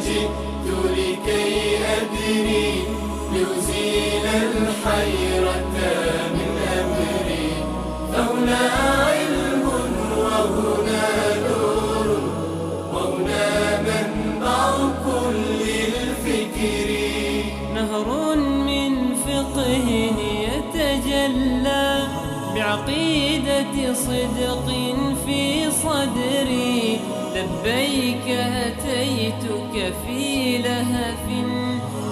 جئت لكي أدري لأزيل الحيرة من أمري. فهنا علم وهنا نور وهنا منبع كل الفكر. نهر من فقه يتجلى بعقيدة صدق في صدري. لبيك أتيتك في لهف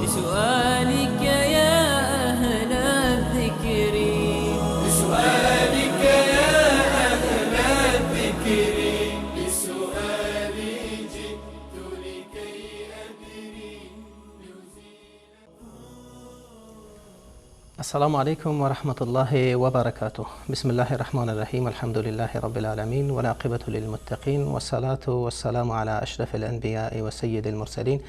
لسؤالك يا أهل الذكر. لسؤالك يا أهل الذكر. لسؤالي جئت لكي أدري. السلام عليكم ورحمة الله وبركاته. بسم الله الرحمن الرحيم. الحمد لله رب العالمين والعاقبة للمتقين والصلاة والسلام على أشرف الأنبياء وسيد المرسلين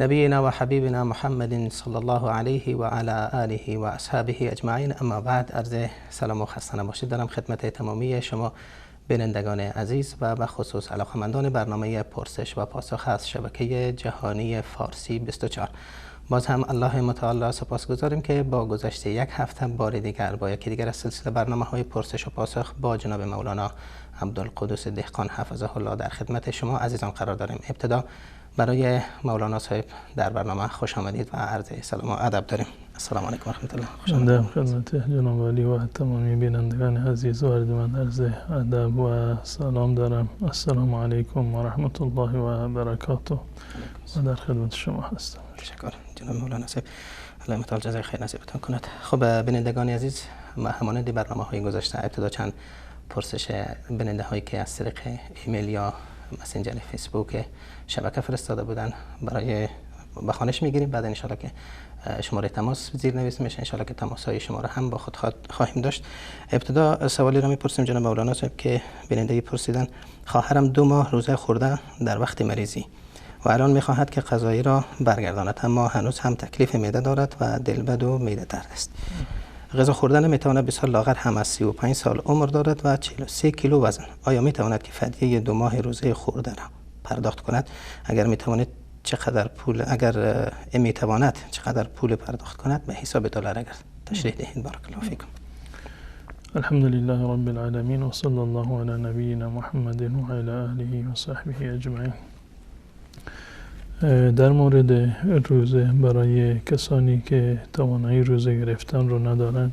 نبينا وحبيبنا محمد صلی الله علیه و علی آله و اصحابه اجمعین. اما بعد عرض سلام و خسته نباشید دارم خدمت تمامی شما بینندگان عزیز و به خصوص علاقه‌مندان برنامه پرسش و پاسخ از شبکه جهانی فارسی 24. باز هم الله متعال را سپاسگزاریم که با گذشت یک هفته بار دیگر با یکی دیگر از سلسله برنامه‌های پرسش و پاسخ با جناب مولانا عبدالقدوس دهقان حفظه الله در خدمت شما عزیزان قرار داریم. ابتدا برای مولانا صاحب در برنامه خوش آمدید و عرض سلام و ادب داریم. السلام علیکم و رحمت الله. خوش آمدید. خدمت جناب عالی و تمامی بینندگان عزیز و من عرض ادب و سلام دارم. السلام علیکم و رحمت الله و برکاته و در خدمت شما هستم. تشکر جناب مولانا صاحب. الله متعال جزای خیر نصیبتان کند. خب بینندگان عزیز، همانند برنامه‌های گذشته ابتدا چند پرسش بیننده هایی که از طریق ایمیل یا مسنجر فیسبوک شبکه فرستاده بودن برای بخوانش میگیریم. بعد ان شاءالله که شماره تماس زیر نویس میشه، ان شاءالله که تماس های شما را هم با خود خواهیم داشت. ابتدا سوالی را میپرسیم جناب مولانا صاحب که بیننده پرسیدن: خواهرم 2 ماه روزه خورده در وقت مریضی و الان میخواهد که غذایی را برگرداند، اما هنوز هم تکلیف معده دارد و دلبد و معده درد است. غذا خوردن میتواند بسیار لاغر هم از 35 سال عمر دارد و 43 کیلو وزن. آیا میتواند که فدیه 2 ماه روزه خورده را پرداخت کند؟ اگر میتواند چقدر پول پرداخت کند به حساب دلار اگر تشریح دهید؟ بارک الله فیکم. الحمد لله رب العالمین و صلی الله علی نبینا محمد و علی آله و صحبه اجمعین. در مورد روزه برای کسانی که توانایی روزه گرفتن رو ندارن،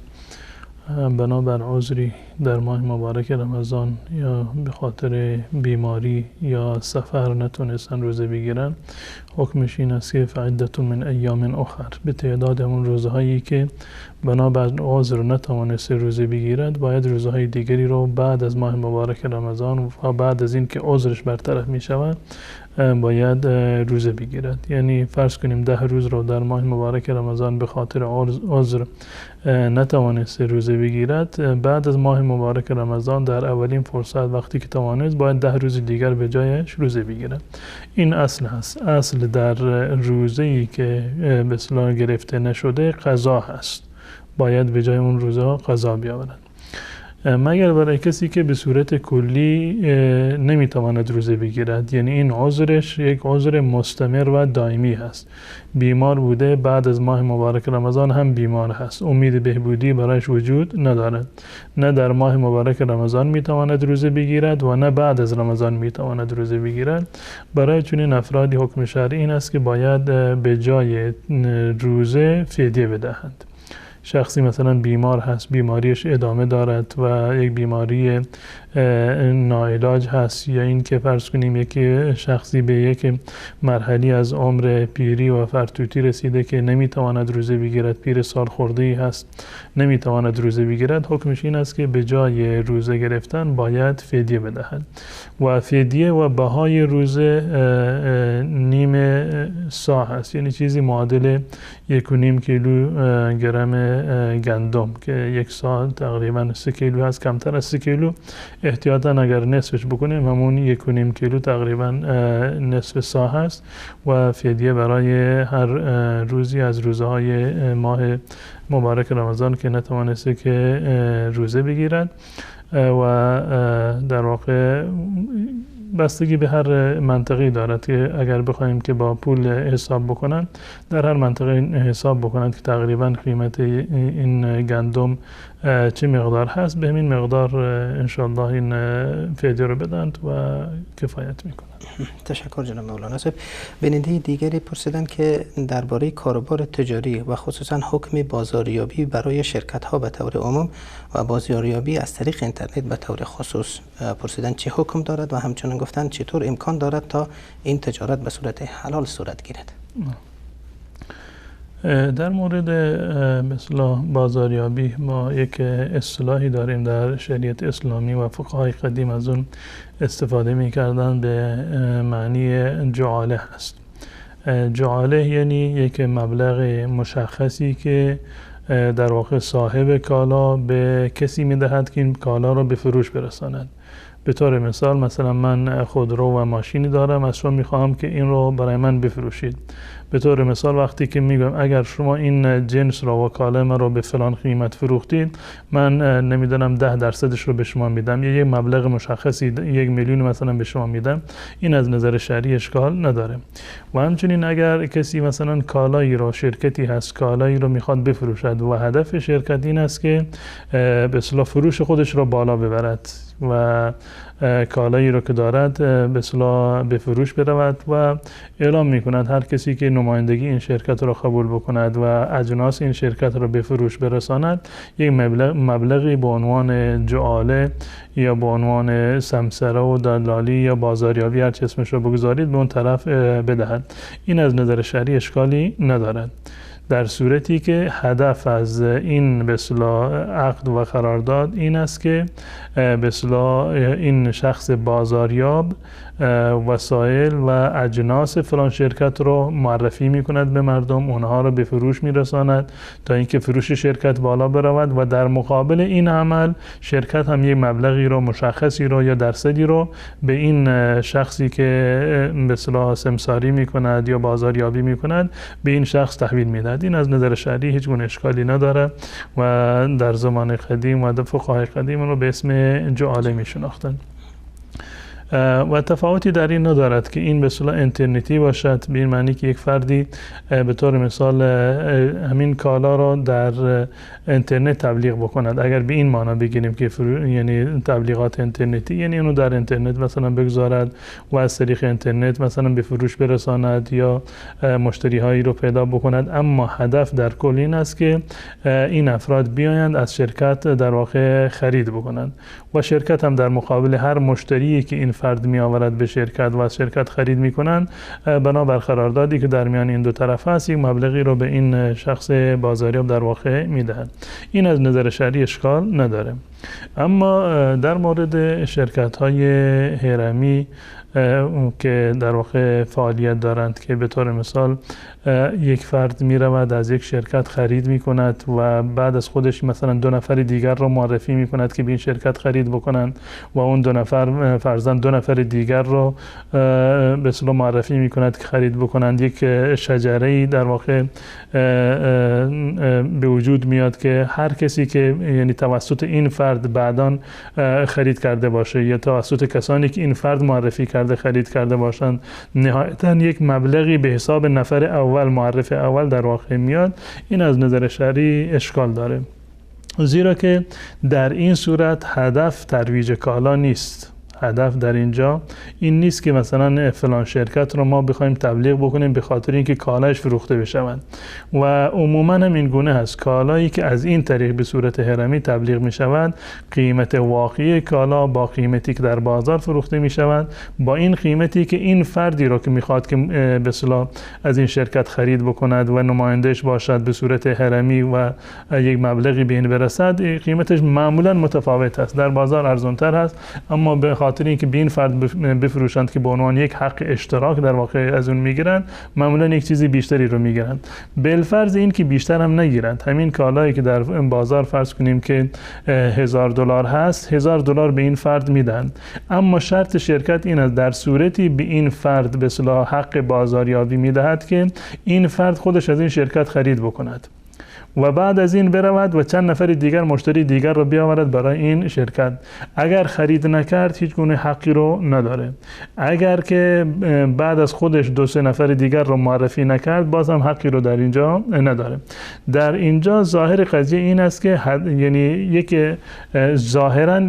بنابر عذری در ماه مبارک رمضان یا به خاطر بیماری یا سفر نتونستن روزه بگیرن، حکمش این است که فعدت من ایام اخر، به تعداد اون روزهایی که بنابر عذر نتوانسته روزه بگیرد باید روزهای دیگری رو بعد از ماه مبارک رمضان و بعد از این که عذرش برطرف می شود باید روزه بگیرد. یعنی فرض کنیم 10 روز رو در ماه مبارک رمضان به خاطر عذر نتوانسته روزه بگیرد، بعد از ماه مبارک رمضان در اولین فرصت وقتی که توانست باید 10 روز دیگر به جایش روزه بگیرد. این اصل هست. اصل در روزه‌ای که به اصطلاح گرفته نشده قضا هست، باید به جای اون روزها قضا بیاورد، مگر برای کسی که به صورت کلی نمیتواند روزه بگیرد. یعنی این عذرش یک عذر مستمر و دائمی هست، بیمار بوده بعد از ماه مبارک رمضان هم بیمار هست، امید بهبودی برایش وجود ندارد، نه در ماه مبارک رمضان میتواند روزه بگیرد و نه بعد از رمضان میتواند روزه بگیرد. برای چنین افرادی حکم شرعی این است که باید به جای روزه فدیه بدهند. شخصی مثلا بیمار هست، بیماریش ادامه دارد و یک بیماری ناعلاج هست، یا این که فرض کنیم یک شخصی به یک مرحله از عمر پیری و فرتوتی رسیده که نمیتواند روزه بگیرد، پیر سال خورده‌ای هست نمیتواند روزه بگیرد، حکمش این است که به جای روزه گرفتن باید فدیه بدهد. و فدیه و بهای روزه نیم سا هست، یعنی چیزی معادل 1.5 کیلو گرم گندم که 1 سا تقریبا 3 کیلو هست، کمتر از 3 کیلو احتیاطاً اگر نصفش بکنیم همون 1.5 کیلو تقریبا نصف سا هست و فدیه برای هر روزی از روزهای ماه مبارک رمضان که نتوانسته که روزه بگیرد. و در واقع بستگی به هر منطقی دارد که اگر بخوایم که با پول حساب بکنن، در هر منطقه حساب بکنند که تقریبا قیمت این گندم چه مقدار هست، به همین مقدار انشاءالله این فدیه رو بدند و کفایت میکنند. تشکر جناب مولانا صاحب. بیننده دیگری پرسیدن که درباره کاروبار تجاری و خصوصا حکم بازاریابی برای شرکت ها به طور عموم و بازاریابی از طریق اینترنت به طور خصوص پرسیدن چه حکم دارد و همچنین گفتن چطور امکان دارد تا این تجارت به صورت حلال صورت گیرد. در مورد مثلا بازاریابی ما یک اصطلاحی داریم در شریعت اسلامی و فقهای قدیم از اون استفاده می‌کردن، به معنی جعاله هست. جعاله یعنی یک مبلغ مشخصی که در واقع صاحب کالا به کسی می‌دهد که این کالا را به فروش برساند. به طور مثلا من خودرو و ماشینی دارم، از شما میخواهم که این رو برای من بفروشید. به طور مثال وقتی که میگم اگر شما این جنس را و کالا من رو به فلان قیمت فروختید، من نمیدونم 10% رو به شما میدم، یا یک مبلغ مشخصی 1 میلیون مثلا به شما میدم. این از نظر شرعی اشکال نداره. و همچنین اگر کسی مثلا کالایی رو، شرکتی هست کالایی رو میخواد بفروشد و هدف شرکت این است که به اصطلاح فروش خودش رو بالا ببرد و کالایی رو که دارد به اصطلاح به فروش برود و اعلام میکند هر کسی که نمایندگی این شرکت رو قبول بکند و اجناس این شرکت رو به فروش برساند، یک مبلغی به عنوان جعاله یا به عنوان سمسره و دلالی یا بازاریابی هر چه اسمش رو بگذارید به اون طرف بدهد. این از نظر شرعی اشکالی ندارد، در صورتی که هدف از این به اصطلاح عقد و قرارداد این است که به اصطلاح این شخص بازاریاب وسایل و اجناس فلان شرکت رو معرفی میکند به مردم، اونها رو به فروش میرساند تا اینکه فروش شرکت بالا برود و در مقابل این عمل شرکت هم یک مبلغی رو مشخصی رو یا درصدی رو به این شخصی که به اصطلاح سمساری میکند یا بازاریابی میکند به این شخص تحویل میدهد. این از نظر شرعی هیچ گونه اشکالی نداره و در زمان قدیم و فقهای قدیم رو به اسم جعاله میشناختند. و تفاوتی در این ندارد که این به اصطلاح اینترنتی باشد، به این معنی که یک فردی به طور مثال همین کالا را در اینترنت تبلیغ بکند. اگر به این معنی بگیریم که یعنی تبلیغات اینترنتی، یعنی اونو در اینترنت مثلا بگذارد و از طریق اینترنت مثلا به فروش برساند یا مشتری هایی رو پیدا بکند، اما هدف در کل این است که این افراد بیایند از شرکت در واقع خرید بکنند و شرکت هم در مقابل هر مشتری که این فرد می آورد به شرکت و از شرکت خرید می کنند، بنابر قراردادی که در میان این دو طرف هست یک مبلغی رو به این شخص بازاریاب در واقع می دهند. این از نظر شرعی اشکال نداره. اما در مورد شرکت های هرمی که در واقع فعالیت دارند که به طور مثال یک فرد می رود از یک شرکت خرید می کند و بعد از خودش مثلا 2 نفر دیگر رو معرفی می کند که به این شرکت خرید بکنند و اون 2 نفر فرضاً 2 نفر دیگر رو به اصطلاح معرفی می کند که خرید بکنند. یک شجره‌ای در واقع به وجود میاد که هر کسی که یعنی توسط این فرد بعداً خرید کرده باشه یا توسط کسانی که این فرد معرفی کرده خرید کرده باشند، نهایتاً یک مبلغی به حساب نفر اول معرف اول در واقع میاد. این از نظر شرعی اشکال داره، زیرا که در این صورت هدف ترویج کالا نیست. هدف در اینجا این نیست که مثلا فلان شرکت رو ما بخوایم تبلیغ بکنیم به خاطر اینکه کالاش فروخته بشود و عموما هم این گونه هست. کالایی که از این طریق به صورت هرمی تبلیغ می شود، قیمت واقعی کالا با قیمتی که در بازار فروخته می شود با این قیمتی که این فردی رو که میخواد که به اصطلاح از این شرکت خرید بکند و نمایندش باشد به صورت هرمی و یک مبلغی به این برسد، قیمتش معمولا متفاوت است. در بازار ارزان‌تر هست، اما به خاطر اینکه به این فرد بفروشند که به عنوان یک حق اشتراک در واقع از اون میگیرند، معمولا یک چیزی بیشتری رو میگیرند. بالفرض این که بیشتر هم نگیرند، همین کالایی که در بازار فرض کنیم که $1000 هست، $1000 به این فرد میدن، اما شرط شرکت این است در صورتی به این فرد به اصطلاح حق بازاریابی میدهد که این فرد خودش از این شرکت خرید بکند و بعد از این برود و چند نفر دیگر مشتری دیگر رو بیاورد برای این شرکت. اگر خرید نکرد هیچ گونه حقی رو نداره. اگر که بعد از خودش 2-3 نفر دیگر رو معرفی نکرد باز هم حقی رو در اینجا نداره. در اینجا ظاهر قضیه این است که یعنی یک ظاهرا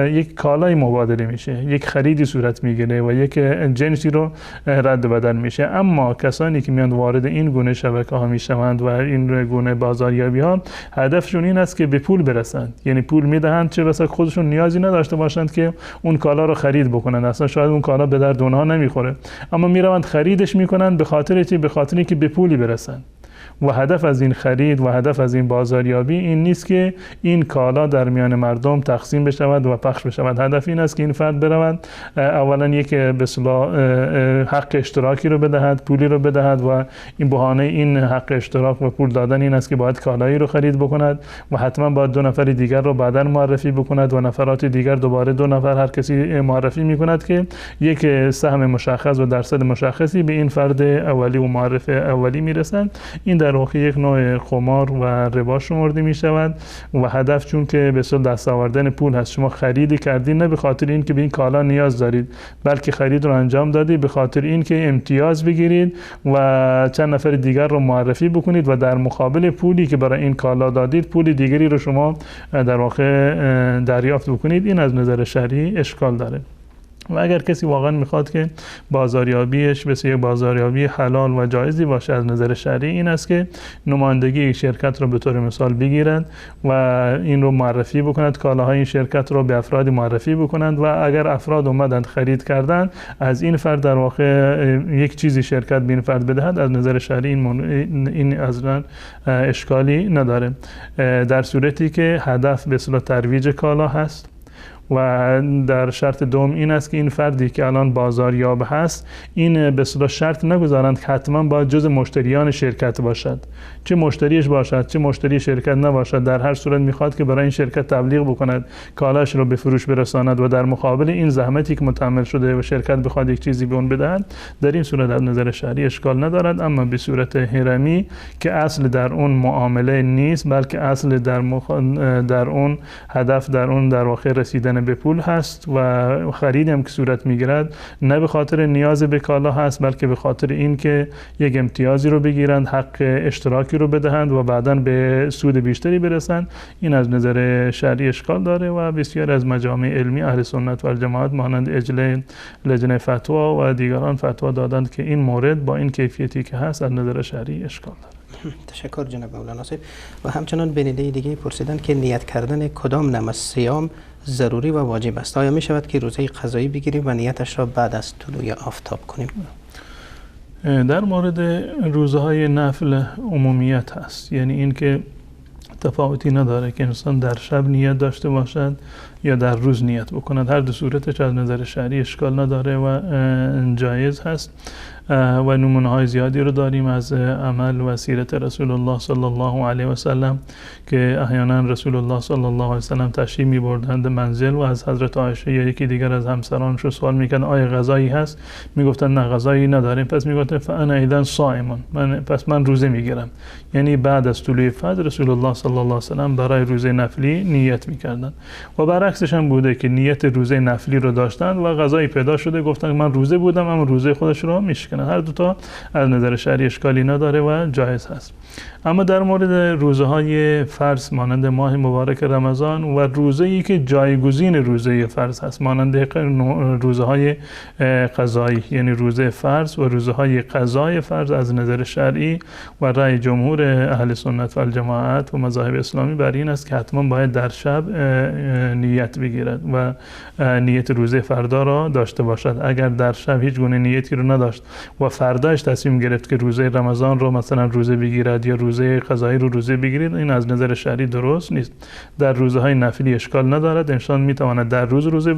یک کالای مبادله میشه، یک خریدی صورت میگیره و یک جنسی رو رد بدل میشه. اما کسانی که میان وارد این گونه شبکه ها میشوند و این گونه بازاریابی ها هدفشون این است که به پول برسند، یعنی پول میدهند چه بسا خودشون نیازی نداشته باشند که اون کالا رو خرید بکنند، اصلا شاید اون کالا به درد اونها نمیخوره، اما میروند خریدش میکنند به خاطر چی؟ به خاطر اینکه به پولی برسند. و هدف از این خرید و هدف از این بازاریابی این نیست که این کالا در میان مردم تقسیم بشود و پخش بشود. هدف این است که این فرد برود اولا یک به اصطلاح حق اشتراکی رو بدهد، پولی رو بدهد و این بهانه این حق اشتراک و پول دادن این است که باید کالایی رو خرید بکند و حتما باید 2 نفر دیگر رو بعداً معرفی بکند و نفرات دیگر دوباره 2 نفر هر کسی معرفی میکند که یک سهم مشخص و درصد مشخصی به این فرد اولی و معرف اولی میرسند. این در واقع یک نوع قمار و ربا شمرده می شود و هدف چون که به اصطلاح دست آوردن پول هست. شما خریدی کردید نه به خاطر این که به این کالا نیاز دارید، بلکه خرید رو انجام دادید به خاطر این که امتیاز بگیرید و چند نفر دیگر رو معرفی بکنید و در مقابل پولی که برای این کالا دادید پول دیگری رو شما در واقع دریافت بکنید. این از نظر شرعی اشکال داره. و اگر کسی واقعا میخواد که بازاریابیش بسیار بازاریابی حلال و جایزی باشه از نظر شرعی، این است که نمایندگی شرکت رو به طور مثال بگیرند و این رو معرفی بکنند، کالاهای این شرکت رو به افراد معرفی بکنند و اگر افراد اومدند خرید کردند از این فرد در واقع یک چیزی شرکت به این فرد بدهد، از نظر شرعی این اصلا اشکالی نداره، در صورتی که هدف به اصطلاح ترویج کالا هست. و در شرط دوم این است که این فردی که الان بازاریاب هست این به اصطلاح شرط نگذارند که حتما باید جز مشتریان شرکت باشد، چه مشتریش باشد چه مشتری شرکت نباشد، در هر صورت میخواد که برای این شرکت تبلیغ بکند، کالاش رو به فروش برساند و در مقابل این زحمتی که متحمل شده و شرکت بخواد یک چیزی به اون بدهد، در این صورت از نظر شرعی اشکال ندارد. اما به صورت هرمی که اصل در اون معامله نیست بلکه اصل در اون هدف در اون در واقع رسیدن به پول هست و خرید هم که صورت میگیرد نه به خاطر نیاز به کالا هست بلکه به خاطر این که یک امتیازی رو بگیرند، حق اشتراکی رو بدهند و بعداً به سود بیشتری برسند، این از نظر شرعی اشکال داره و بسیار از مجامع علمی اهل سنت و جماعت مانند لجنه فتوا و دیگران فتوا دادند که این مورد با این کیفیتی که هست از نظر شرعی اشکال داره. تشکر جناب مولانا صاحب. و همچنان بیننده دیگه پرسیدن که نیت کردن کدام نماز صیام ضروری و واجب است؟ آیا می شود که روزه قضایی بگیریم و نیتش را بعد از طلوع آفتاب کنیم؟ در مورد روزه های نفل عمومیت هست، یعنی این که تفاوتی نداره که انسان در شب نیت داشته باشد یا در روز نیت بکند، هر دو صورتش از نظر شرعی اشکال نداره و جایز هست. و نمونه های زیادی رو داریم از عمل و سیرت رسول الله صلی الله علیه و سلم که احیانا رسول الله صلی الله علیه و سلم تشریف می بردند منزل و از حضرت عایشه یا یکی دیگر از همسرانش سوال میکردن آیا غذایی هست؟ میگفتن نه غذایی نداریم. پس میگفتن فانا اذا صائم، پس من روزه میگیرم. یعنی بعد از طلوع فجر رسول الله صلی الله علیه و سلم برای روزه نفلی نیت میکردن و برعکسش هم بوده که نیت روزه نفلی رو داشتن و غذایی پیدا شده گفتن من روزه بودم اما روزه خودش رو میشکنن. هر دو تا از نظر شرعی اشکالی نداره و جایز هست. اما در مورد روزه های فرض مانند ماه مبارک رمضان و روزه ای که جایگزین روزه فرض هست مانند روزه های قضایی، یعنی روزه فرض و روزه های قضای فرض، از نظر شرعی و رأی جمهور اهل سنت و الجماعت و مذاهب اسلامی بر این است که حتما باید در شب نیت بگیرد و نیت روزه فردا را داشته باشد. اگر در شب هیچ گونه نیتی رو نداشت و فرداش تصمیم گرفت که روزه رمضان رو مثلا روزه بگیرد یا روزه قضایی رو روزه بگیرید، این از نظر شرعی درست نیست. در روزه های نفلی اشکال ندارد، انسان میتواند در روزه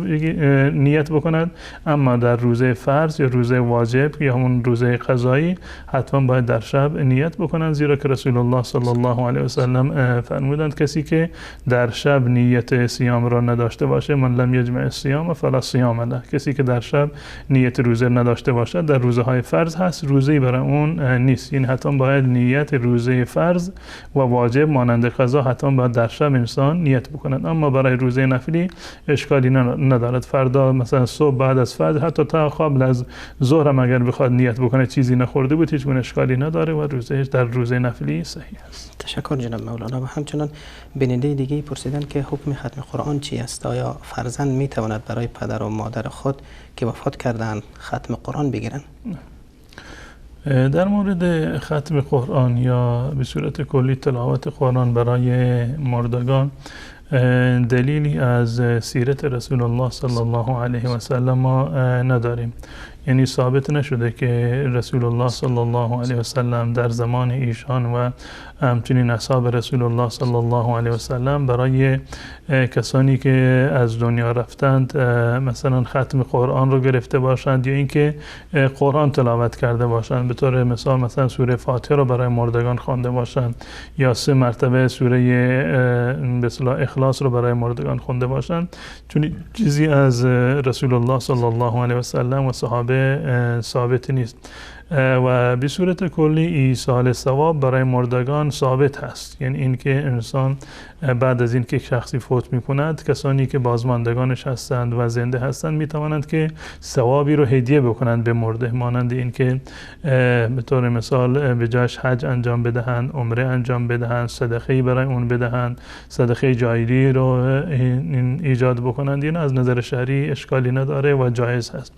نیت بکند، اما در روزه فرض یا روزه واجب یا همون روزه قضایی حتما باید در شب نیت بکنند، زیرا که رسول الله صلی الله علیه و سلم فرمودند کسی که در شب نیت صیام را نداشته باشه من لم یجمع الصیام فلا صیام له، کسی که در شب نیت روزه نداشته باشد در روزه های برای فرض هست، روزه‌ای برای اون نیست. یعنی حتما باید نیت روزه فرض و واجب مانند قضا حتما باید در شب انسان نیت بکند. اما برای روزه نفلی اشکالی ندارد. فردا مثلا صبح بعد از فجر حتی تا قبل از ظهر هم اگر بخواد نیت بکنه چیزی نخورده بود هیچ گونه اشکالی نداره و روزهش در روزه نفلی صحیح است. تشکر جناب مولانا. و همچنان بیننده دیگه پرسیدن که حکم ختم قرآن چی است؟ آیا فرزند می تواند برای پدر و مادر خود که وفات کردن ختم قرآن بگیرن؟ در مورد ختم قرآن یا به صورت کلی تلاوت قرآن برای مردگان دلیلی از سیرت رسول الله صلی الله علیه و سلم ما نداریم. یعنی ثابت نشده که رسول الله صلی الله علیه و سلم در زمان ایشان و همچنین اصحاب رسول الله صلی الله علیه و سلم برای کسانی که از دنیا رفتند مثلا ختم قرآن رو گرفته باشند یا اینکه قرآن تلاوت کرده باشند. به طور مثال مثلا سوره فاتحه رو برای مردگان خوانده باشند یا 3 مرتبه سوره به اصطلاح اخلاص رو برای مردگان خوانده باشند. چون چیزی از رسول الله صلی الله علیه و سلم و صحابه ثابت نیست و به صورت کلی ایصال ثواب برای مردگان ثابت هست. یعنی اینکه انسان بعد از اینکه شخصی فوت می‌کند کسانی که بازماندگانش هستند و زنده هستند می‌توانند که ثوابی رو هدیه بکنند به مرده، مانند اینکه به طور مثال به جاش حج انجام بدهند، عمره انجام بدهند، صدقه‌ای برای اون بدهند، صدقه جایری رو ایجاد بکنند. این از نظر شرعی اشکالی نداره و جایز هست.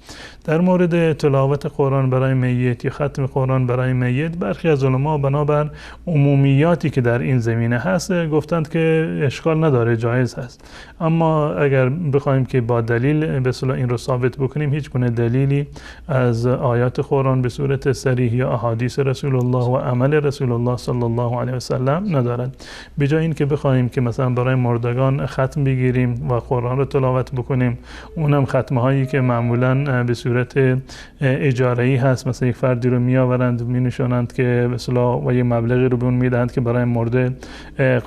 در مورد تلاوت قرآن برای میت یا ختم قرآن برای میت برخی از علما بنابر عمومیاتی که در این زمینه هست گفتند که اشکال نداره، جایز هست. اما اگر بخوایم که با دلیل به اصطلاح این رو ثابت بکنیم هیچ گونه دلیلی از آیات قرآن به صورت صریح یا احادیث رسول الله و عمل رسول الله صلی الله علیه و سلم ندارد. به جای اینکه بخوایم که مثلا برای مردگان ختم بگیریم و قرآن رو تلاوت بکنیم، اونم ختمه هایی که معمولا به صورت اجاره‌ای هست، مثلا یک فردی رو میآورند مینشونند که به اصطلاح و یه مبلغی رو به اون میدهند که برای مرده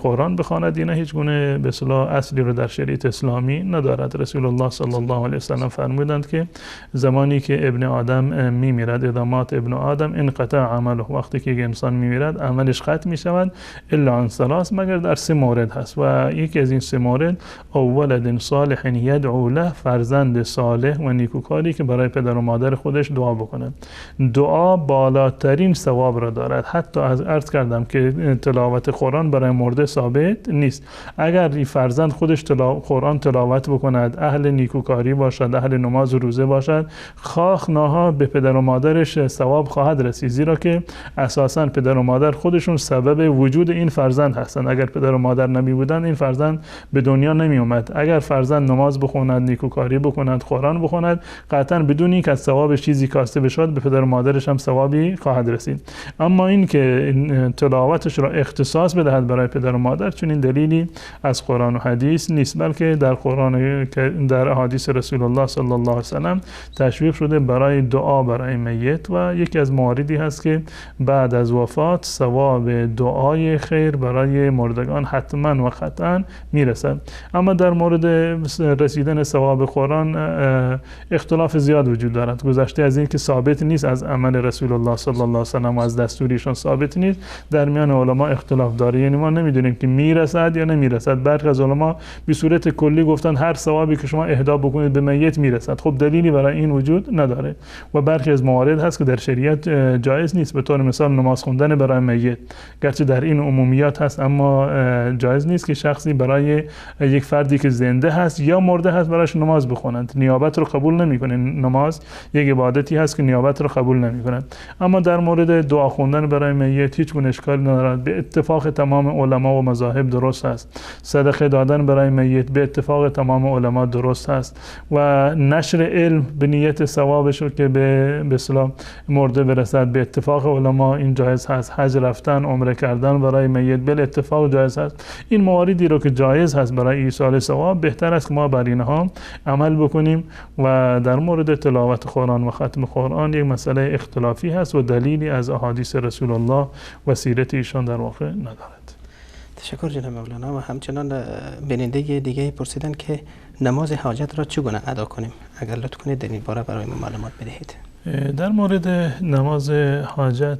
قرآن بخواند، اینا هیچ گونه به اصطلاح اصلی رو در شریعت اسلامی ندارد. رسول الله صلی الله علیه و سلم فرمودند که زمانی که ابن آدم میمیرد، اذا مات ابن آدم انقطع عمله، وقتی که انسان میمیرد عملش ختم میشود الا عن ثلاث، مگر در 3 مورد هست و یکی از این 3 مورد ولد صالح یدعو له، فرزند صالح و نیکوکاری که برای پدر و مادر خودش دعا بکنه. دعا بالاترین ثواب را دارد. حتی از عرض کردم که تلاوت قرآن برای مرده ثابت نیست. اگر این فرزند خودش قرآن تلاوت بکند، اهل نیکوکاری باشد، اهل نماز و روزه باشد، خواه ناها به پدر و مادرش ثواب خواهد رسید، زیرا که اساساً پدر و مادر خودشون سبب وجود این فرزند هستند. اگر پدر و مادر نمی بودند این فرزند به دنیا نمی اومد. اگر فرزند نماز بخواند، نیکوکاری بکند، قرآن بخواند، قطعاً بدون اینکه از ثوابش چیزی کاسته بشود به پدر و مادرش هم ثوابی خواهد رسید. اما این که تلاوتش را اختصاص بدهد برای پدر و مادر، چون این دلیلی از قرآن و حدیث نیست، بلکه در قرآن، در احادیث رسول الله صلی الله علیه و سلم تشویق شده برای دعا برای میت و یکی از مواردی هست که بعد از وفات ثواب دعای خیر برای مردگان حتما و قطعا میرسد. اما در مورد رسیدن ثواب قرآن اختلاف زیاد وجود دارد. گذشته از این که ثابت نیست از عمل رسول الله صلی الله علیه و سلم و از دستوریشان ثابت نیست، در میان علما اختلاف داره. یعنی ما نمیدونیم که میرسد یا نمیرسد. برخی از علما به صورت کلی گفتن هر ثوابی که شما اهدا بکنید به میت میرسد. خب دلیلی برای این وجود نداره. و برخی از موارد هست که در شریعت جایز نیست. به طور مثال نماز خوندن برای میت، گرچه در این عمومیات هست اما جایز نیست که شخصی برای یک فردی که زنده هست یا مرده هست برایش نماز بخونند. نیابت رو قبول نمیکنه. نماز یک عبادتی هست که نیابت رو قبول نمیکنند. اما در مورد دعا خوندن برای میت هیچ گونه اشکالی ندارد. به اتفاق تمام علما و مذاهب درست است. صدقه دادن برای میت به اتفاق تمام علما درست است و نشر علم به نیت ثوابش رو که به اصطلاح مرده برسد به اتفاق علما این جایز هست. حج رفتن، عمره کردن برای میت به اتفاق جایز هست. این مواردی رو که جایز هست برای ایصال ثواب بهتر است که ما بر اینها عمل بکنیم و در مورد تلاوت قرآن و ختم قرآن یک مسئله اختلافی هست و دلیلی از احادیث رسول الله و سیرت ایشان در واقع ندارد. تشکر جناب مولانا. و همچنان بیننده دیگه پرسیدن که نماز حاجت را چگونه ادا کنیم؟ اگر لطف کنید در این باره برای ما معلومات بدهید. در مورد نماز حاجت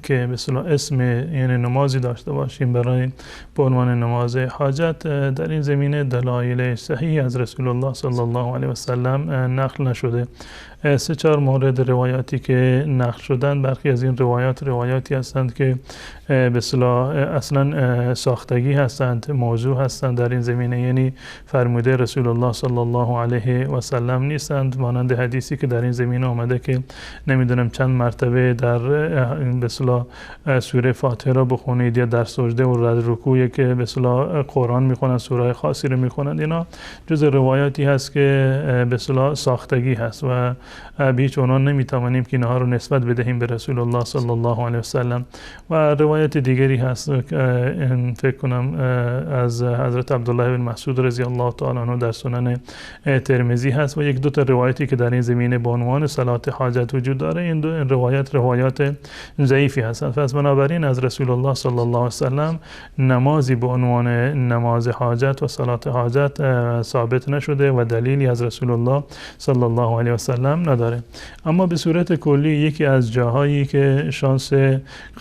که به اصطلاح اسم یعنی نمازی داشته باشیم برای به عنوان نماز حاجت، در این زمینه دلایل صحیح از رسول الله صلی الله علیه و سلم نقل نشده. 3-4 مورد روایاتی که نقل شدن، برخی از این روایاتی هستند که به اصطلاح اصلا ساختگی هستند، موضوع هستند در این زمینه، یعنی فرموده رسول الله صلی الله علیه و سلم نیستند، مانند حدیثی که در این زمینه آمده که نمیدونم چند مرتبه در به اصطلاح سوره فاتحه را بخونید یا در سجده و رکوعی که به اصطلاح قرآن میخونند، سوره خاصی رو میخونند. اینا جز روایاتی هست که به اصطلاح ساختگی هست و به هیچ عنوان نمیتوانیم که اینها رو نسبت بدهیم به رسول الله صلی الله علیه و سلم. و روایت دیگری هست فکر کنم از حضرت عبدالله بن مسعود رضی الله تعالی عنه در سنن ترمذی هست و 1-2 تا روایتی که در این زمینه به عنوان صلات حاجت وجود داره. این روایات ضعیفی هستند. پس بنابراین از رسول الله صلی الله علیه و سلم نمازی به عنوان نماز حاجت و صلات حاجت ثابت نشده و دلیلی از رسول الله صلی الله علیه و سلم نداره. اما به صورت کلی یکی از جاهایی که شانس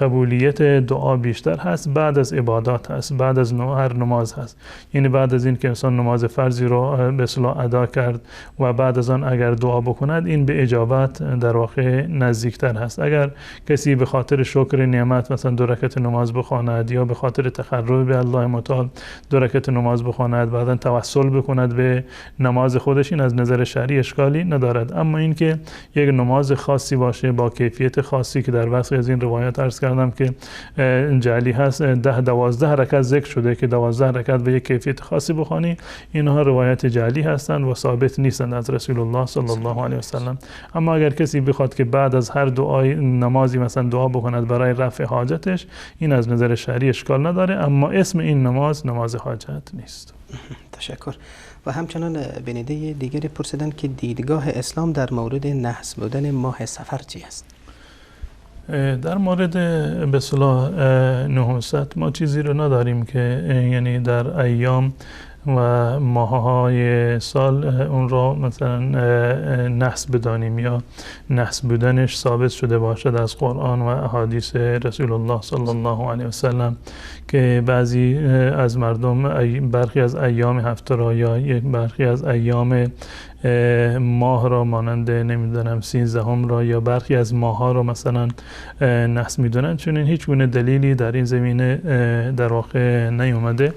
قبولیت دعا بیشتر هست بعد از عبادات هست، بعد از هر نماز هست. یعنی بعد از این که انسان نماز فرضی رو به اصطلاح ادا کرد و بعد از آن اگر دعا بکند، این به اجابت در واقع نزدیکتر هست. اگر کسی به خاطر شکر نعمت مثلا 2 رکعت نماز بخواند یا به خاطر تقرب به الله متعال 2 رکعت نماز بخواند، بعداً توسل بکند به نماز خودش، این از نظر شرعی اشکالی ندارد. اما این که یک نماز خاصی باشه با کیفیت خاصی که در وصف از این روایات عرض کردم که جعلی هست، 10-12 رکعت ذکر شده که 12 رکعت به یک کیفیت خاصی بخوانی، اینها روایت جعلی هستند و ثابت نیستند از رسول الله صلی الله علیه و سلم. اما اگر کسی بخواد که بعد از هر دعای نمازی مثلا دعا بکند برای رفع حاجتش، این از نظر شرعی اشکال نداره، اما اسم این نماز حاجت نیست. تشکر. و همچنان بیننده دیگری پرسیدن که دیدگاه اسلام در مورد نحس بودن ماه صفر چی است؟ در مورد به اصطلاح نحوست ما چیزی رو نداریم که یعنی در ایام و ماه‌های سال اون را مثلا نحس بدانیم یا نحس بودنش ثابت شده باشد از قرآن و احادیث رسول الله صلی الله علیه و سلم، که بعضی از مردم برخی از ایام هفته را یا برخی از ایام ماه را مانند نمیدونم 13 را یا برخی از ماه ها را مثلا نحس میدونن، چون این هیچ گونه دلیلی در این زمینه در واقع نیومده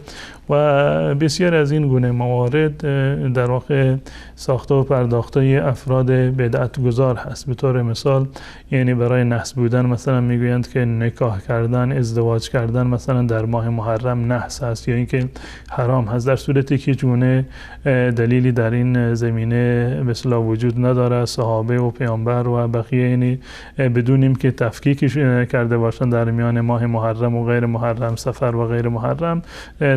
و بسیار از این گونه موارد در واقع ساخته و پرداخته افراد بدعت گذار هست. به طور مثال یعنی برای نحس بودن مثلا میگویند که نکاح کردن، ازدواج کردن مثلا در ماه محرم نحس هست یا اینکه حرام هست، در صورتی که هیچ گونه دلیلی در این زمینه به اصطلاح وجود نداره. صحابه و پیامبر و بقیه یعنی بدون اینکه تفکیک کرده باشند در میان ماه محرم و غیر محرم، سفر و غیر محرم،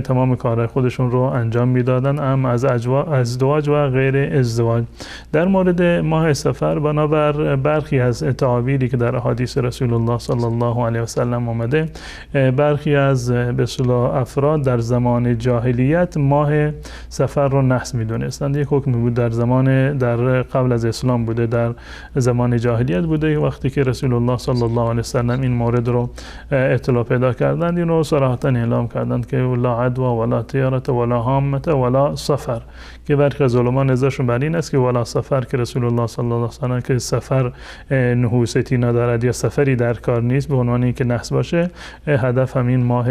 تمام کارهای خودشون رو انجام میدادن، هم از ازدواج و غیر ازدواج. در مورد ماه سفر بنابر برخی از تعابیری که در احادیث رسول الله صلی الله علیه و سلم آمده، برخی از به اصطلاح افراد در زمان جاهلیت ماه سفر رو نحس میدونستند. یک حکم بود در قبل از اسلام بوده، در زمان جاهلیت بوده. وقتی که رسول الله صلی الله علیه و سلم این مورد رو اطلاع پیدا کردند، این رو صراحتا اعلام کردند که لا عدوا ولا طیارة ولا هامة ولا سفر، که برخی از علما نظرشون بر این است که ولا سفر که رسول الله صلی الله علیه و سلم که سفر نحوستی ندارد یا سفری در کار نیست به عنوان اینکه نحس باشه، هدف همین ماه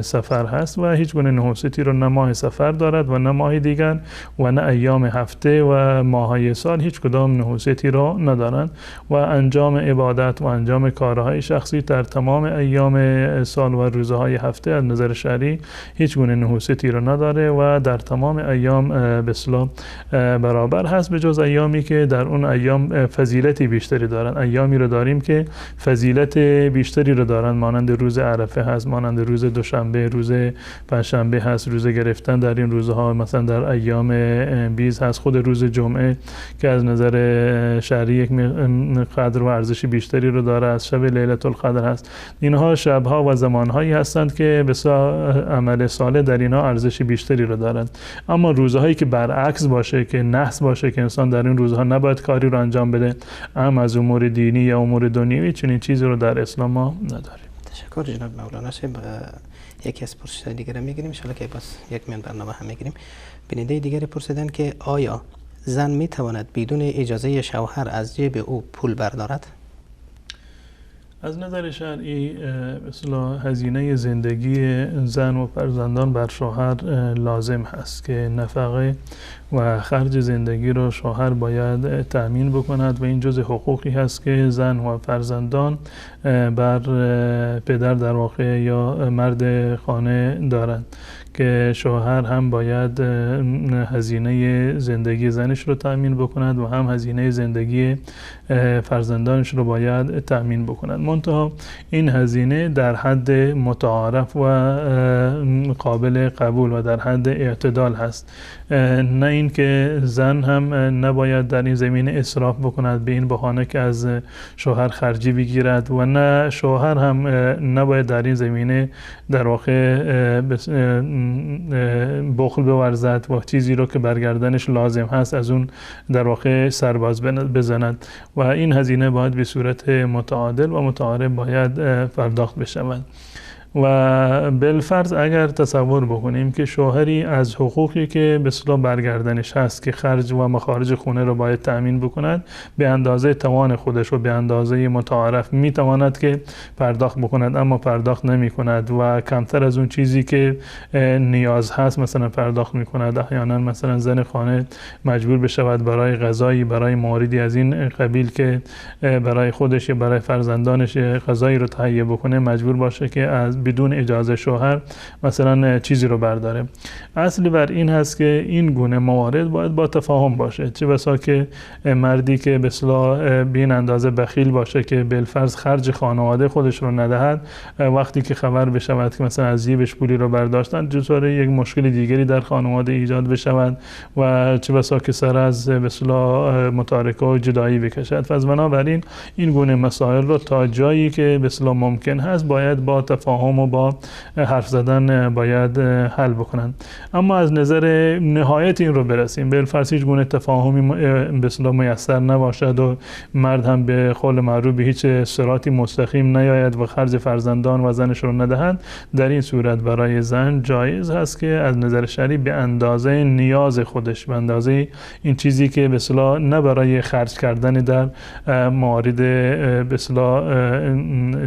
سفر هست و هیچ گونه نحوستی رو نه ماه سفر دارد و نه ماه دیگر و نه ایام هفته و ماهای سال هیچ کدام نحوستی رو ندارند و انجام عبادت و انجام کارهای شخصی در تمام ایام سال و روزهای هفته از نظر شرعی هیچ گونه نحوستی رو نداره و در تمام ایام به اصطلاح برابر هست، به جز ایامی که در اون ایام فضیلتی بیشتری دارن. ایامی رو داریم که فضیلت بیشتری رو دارن، مانند روز عرفه هست، مانند روز دوشنبه، روز پنجشنبه هست، روز گرفتن در این روزها مثلا در ایام بیز هست، از خود روز جمعه که از نظر شرعی یک قدر و ارزش بیشتری رو داره، از شب لیلة القدر هست. اینها شبها و زمانهایی هستند که بسیار عمل صالح در اینها ارزش بیشتری رو دارند. اما روزهایی که برعکس باشه، که نحس باشه، که انسان در این روزها نباید کاری رو انجام بده، هم از امور دینی یا امور دنیوی، چنین چیزی رو در اسلام ما نداریم. تشکر جناب مولانا صاحب. یکی از پرسش‌های دیگر میگیریم، ان شاءالله که باز یک میان برنامه هم میگیریم. بیننده دیگری پرسیدن که آیا زن میتواند بدون اجازه شوهر از جیب او پول بردارد؟ از نظر شرعی اصلا هزینه زندگی زن و فرزندان بر شوهر لازم هست که نفقه و خرج زندگی رو شوهر باید تأمین بکند و این جزء حقوقی هست که زن و فرزندان بر پدر در واقع یا مرد خانه دارند که شوهر هم باید هزینه زندگی زنش رو تأمین بکند و هم هزینه زندگی فرزندانش رو باید تأمین بکند. منتها این هزینه در حد متعارف و قابل قبول و در حد اعتدال هست، نه این که زن هم نباید در این زمینه اسراف بکند به این بهانه که از شوهر خرجی بگیرد و نه شوهر هم نباید در این زمینه در واقع بخل بورزد و چیزی رو که برگردنش لازم هست از اون در واقع سرباز بزند و این هزینه باید به صورت متعادل و متعارف باید پرداخت بشود. و بالفرض اگر تصور بکنیم که شوهری از حقوقی که به اصطلاح برگردنش هست که خرج و مخارج خونه رو باید تأمین بکند به اندازه توان خودش و به اندازه متعارف میتواند که پرداخت بکند، اما پرداخت نمی کند و کمتر از اون چیزی که نیاز هست مثلا پرداخت میکند. احیانا مثلا زن خانه مجبور بشود برای غذایی، برای موردی از این قبیل که برای خودش یا برای فرزندانش غذایی رو تهیه بکنه مجبور باشه که از بدون اجازه شوهر مثلا چیزی رو برداره. اصلی بر این هست که این گونه موارد باید با تفاهم باشه، چه بسا که مردی که به اصطلاح به این اندازه بخیل باشه که بالفرض خرج خانواده خودش رو ندهد، وقتی که خبر بشود که مثلا از جیبش پولی رو برداشتن جزاره یک مشکل دیگری در خانواده ایجاد بشود و چه بسا که سر از به اصطلاح متارکه و جدایی بکشد. پس بنابراین این گونه مسائل رو تا جایی که به اصطلاح ممکن هست باید با تفاهم و با حرف زدن باید حل بکنند. اما از نظر نهایت این رو برسیم بالفرض هیچ گونه تفاهمی به اصطلاح میسر نباشد و مرد هم به قول معروف به هیچ صراطی مستقیم نیاید و خرج فرزندان و زنش رو ندهند، در این صورت برای زن جایز هست که از نظر شرعی به اندازه نیاز خودش، به اندازه این چیزی که به اصطلاح نه برای خرج کردن در موارد به اصطلاح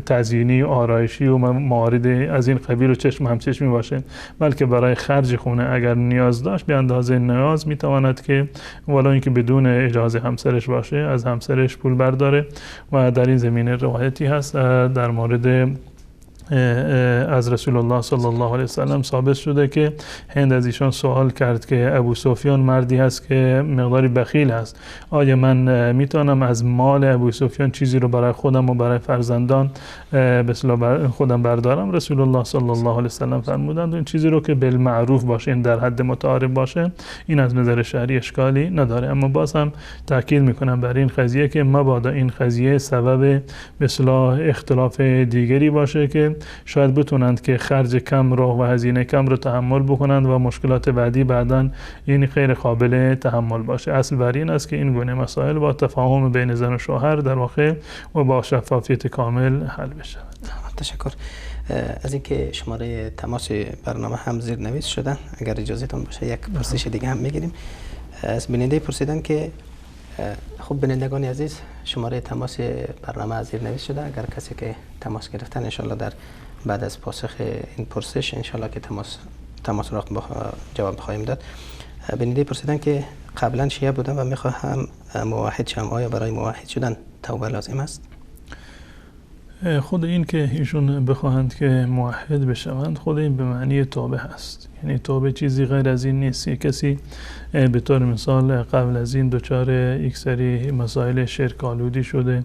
تزیینی آرایشی و موارد از این قبیل و چشم همچشمی باشه، بلکه برای خرج خونه اگر نیاز داشت به اندازه نیاز میتواند که ولی اینکه بدون اجازه همسرش باشه از همسرش پول برداره. و در این زمینه روایتی هست در مورد از رسول الله صلی الله علیه وسلم ثابت شده که هند از ایشان سوال کرد که ابو سفیان مردی هست که مقداری بخیل است، آیا من میتونم از مال ابو سفیان چیزی رو برای خودم و برای فرزندان به اصطلاح خودم بردارم؟ رسول الله صلی الله علیه وسلم فرمودند این چیزی رو که بالمعروف باشه، این در حد متعارف باشه، این از نظر شرعی اشکالی نداره. اما باز هم تاکید میکنم بر این قضیه که مبادا این قضیه سبب به اصطلاح اختلاف دیگری باشه که شاید بتونند که خرج کم رو و هزینه کم رو تحمل بکنند و مشکلات بعدی بعداً این غیر قابل تحمل باشه. اصل بر این است که این گونه مسائل با تفاهم بین زن و شوهر در واقع و با شفافیت کامل حل بشه. تشکر. از اینکه شماره تماس برنامه هم زیرنویس شدن، اگر اجازهتون باشه یک پرسش دیگه هم میگیریم. از بیننده پرسیدن که خب بینندگان عزیز شماره تماس برنامه زیرنویس شده، اگر کسی که تماس گرفتن انشالله در بعد از پاسخ این پرسش انشالله که تماس را جواب خواهیم داد. بیننده پرسیدن که قبلا شیعه بودن و میخواهم موحد شم، آیا برای موحد شدن توبه لازم است؟ خود این که ایشون بخواهند که موحد بشوند خود این به معنی توبه هست، یعنی توبه چیزی غیر از این نیست. کسی به طور مثال قبل از این دچار یک سری مسائل شرک آلودی شده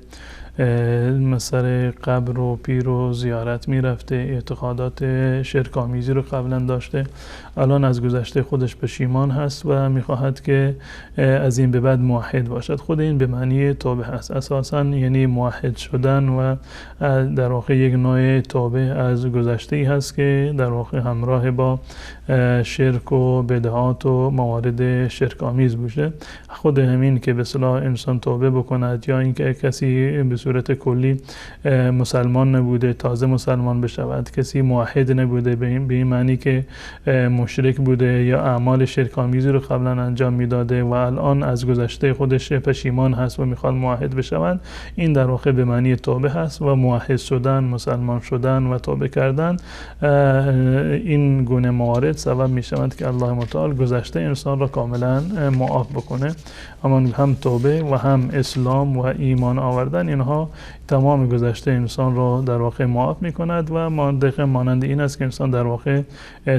مثل قبر و پیر و زیارت میرفته، اعتقادات شرک‌آمیزی رو قبلا داشته، الان از گذشته خودش پشیمان هست و میخواهد که از این به بعد موحد باشد. خود این به معنی توبه هست اساساً، یعنی موحد شدن و در واقع یک نوع توبه از گذشته ای هست که در واقع همراه با شرک و بدعات و موارد شرک آمیز بوده. خود همین که به اصطلاح انسان توبه بکند یا اینکه کسی به صورت کلی مسلمان نبوده تازه مسلمان بشود، کسی موحد نبوده به این معنی که مشرک بوده یا اعمال شرک آمیزی رو قبلا انجام میداده و الان از گذشته خودش پشیمان هست و میخواد موحد بشود، این در واقع به معنی توبه هست. و موحد شدن، مسلمان شدن و توبه کردن، این گونه موارد سبب میشوند که الله متعال گذشته انسان را کاملا معاف بکنه. اما هم توبه و هم اسلام و ایمان آوردن، اینها تمام گذشته انسان را در واقع معاف میکند و دقیقا مانند این است که انسان در واقع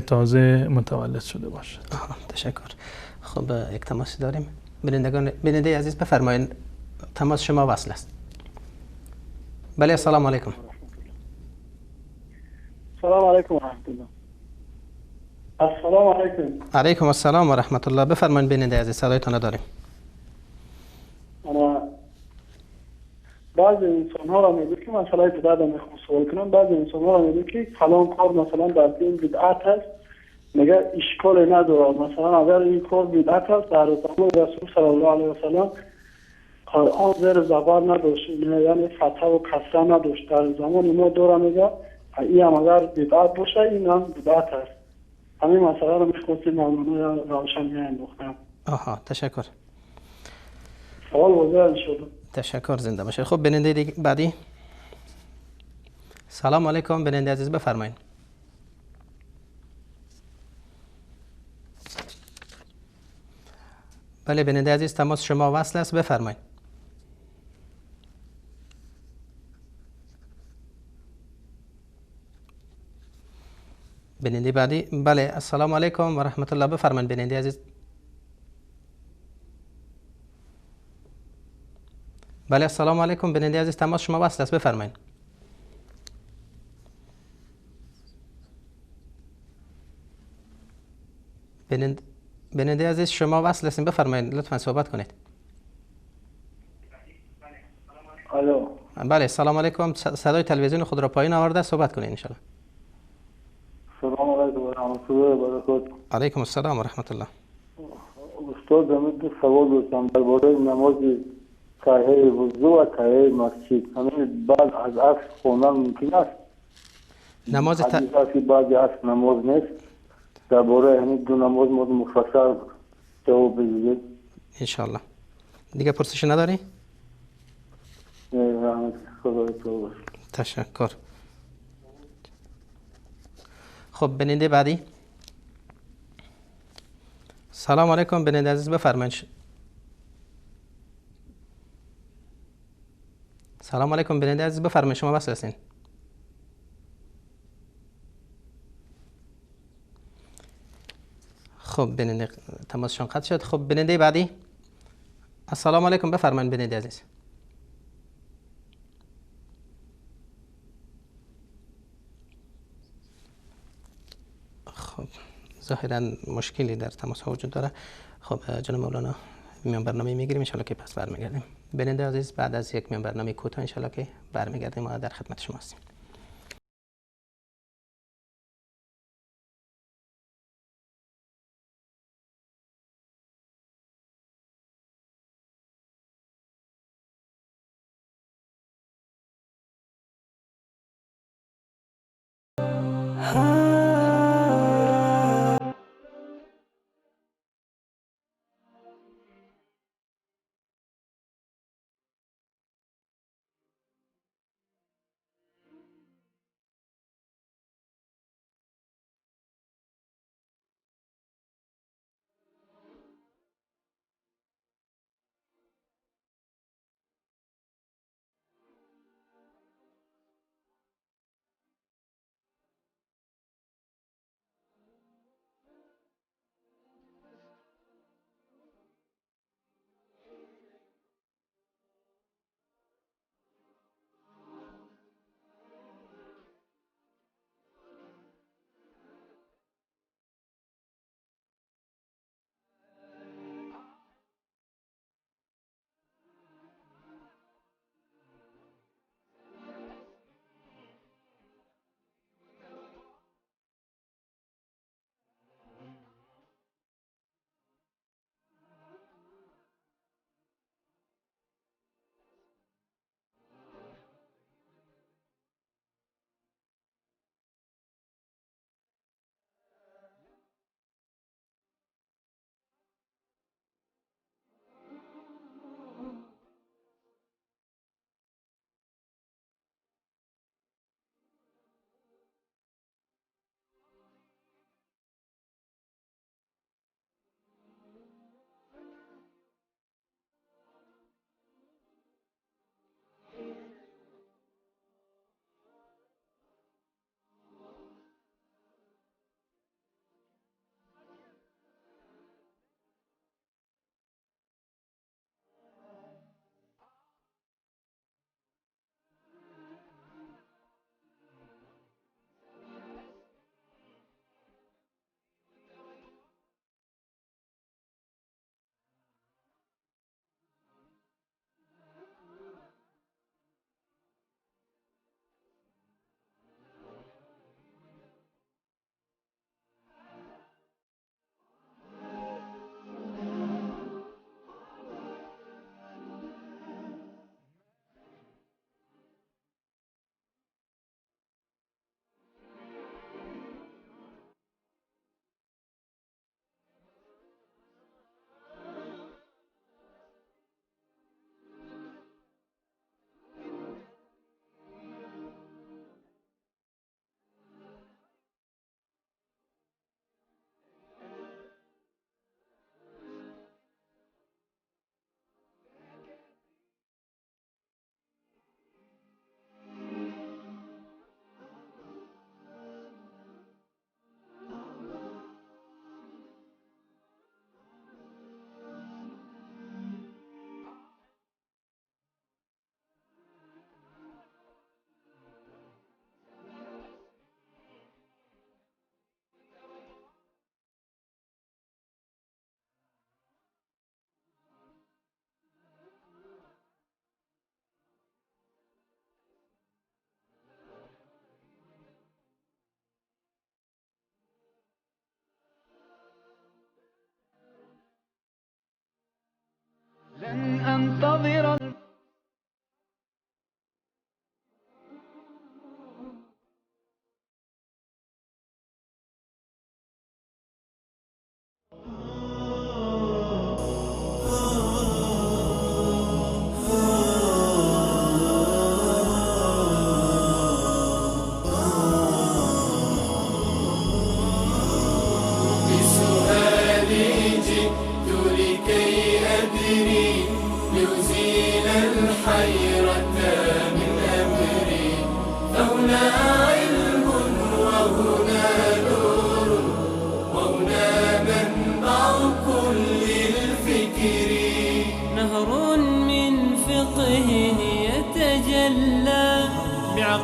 تازه متولد شده باشد. تشکر. خب یک تماسی داریم. بیننده عزیز بفرمایید، تماس شما وصل است. بله، السلام علیکم. السلام علیکم و رحمت الله. السلام علیکم. علیکم السلام و رحمت الله. بفرمایید بیننده عزیز، صدایتان داریم. انا بعضی انسان ها را میگه که مثلا بدعت میخوام سوال کنم، بعضی انسان ها را میگه که فلان کار مثلا در دین بدعت است، میگه اشکال نداره، مثلا اگر این کار بدعت است در زمان رسول صلی الله علیه و سلام قرآن زیر زبر نداشت، یعنی فتح و کسره نداشت، در زمان ما داره میگه این هم اگر بدعت باشه این هم بدعت است. همین مسئله رو میخواستیم ممنون روشن میانداختم. تشکر. سوال واضح شد. تشکر، زنده باشه. خب بیننده بعدی. سلام علیکم بیننده عزیز، بفرمایید. بله بیننده عزیز، تماس شما وصل است، بفرمایید. بیننده بعدی. بله، السلام علیکم و رحمت الله، بفرمایید بیننده عزیز. بله، السلام علیکم بیننده عزیز، تماس شما وصل است، بفرمایید. بیننده عزیز شما وصل هستین، بفرمایید، لطفا صحبت کنید. الو. بله، السلام علیکم. صدای تلویزیون خود را پایین آورده، صحبت کنید ان شاء الله. سلام علیکم و رحمت الله و برکاته. علیکم السلام و رحمت الله. استاد دو سوال داشتم درباره نماز تحیه وضو و تحیه مسجد. همین بعد از عصر خوندن ممکن است؟ نماز حدیث است که بعد عصر نماز نیست. درباره همین دو نماز مفصل جواب بدید ان شاء الله. دیگه پرسش نداری؟ رحمت خدا تو باشه. تشکر. خب بیننده بعدی. سلام علیکم بیننده عزیز، بفرمایید. سلام علیکم بیننده عزیز، بفرمایید، شما وصل هستین. خب بیننده تماسشون قطع شد. خب بیننده بعدی. السلام علیکم، بفرمایید بیننده عزیز. خب ظاهرا مشکلی در تماس ها وجود داره. خب جناب مولانا میان برنامه میگیریم ان شاء الله که پس برمیگردیم. بیننده عزیز، بعد از یک میان برنامه کوتاه ان شاء الله که برمیگردیم و در خدمت شما هستیم.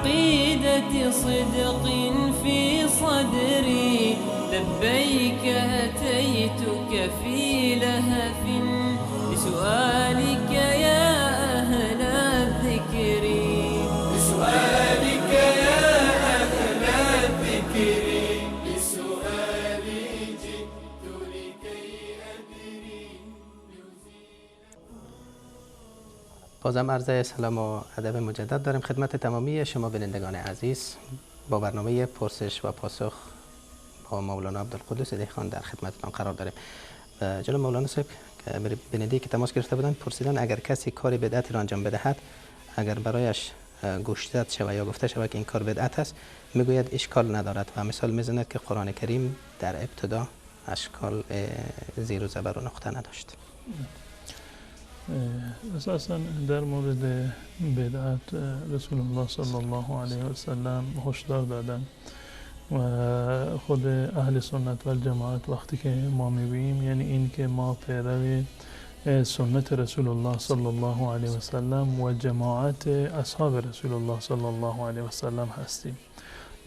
بعقيدة صدق في صدري، لبيك أتيتك في لهف لسؤالك يا أهل الذكر. لسؤالك يا أهل الذكر، لسؤالي جئت لكي أدري. بازم عرض سلام و ادب مجدد داریم خدمت تمامی شما بینندگان عزیز با برنامه پرسش و پاسخ با مولانا عبدالقدوس دهخان در خدمتتان قرار داریم. جناب مولانا صاحب بیننده که تماس گرفته بودن پرسیدن اگر کسی کاری بدعتی را انجام بدهد، اگر برایش گوشزد شود یا گفته شود که این کار بدعت است، میگوید اشکال ندارد و مثال میزند که قرآن کریم در ابتدا اشکال زیر و زبر و نقطه نداشت. اساسا در مورد بدعت رسول الله صلی الله علیه و سلم هشدار دادن و خود اهل سنت و الجماعت وقتی که ما میگوییم یعنی این که ما پیرو سنت رسول الله صلی الله علیه و سلم و جماعت اصحاب رسول الله صلی الله علیه و سلم هستیم.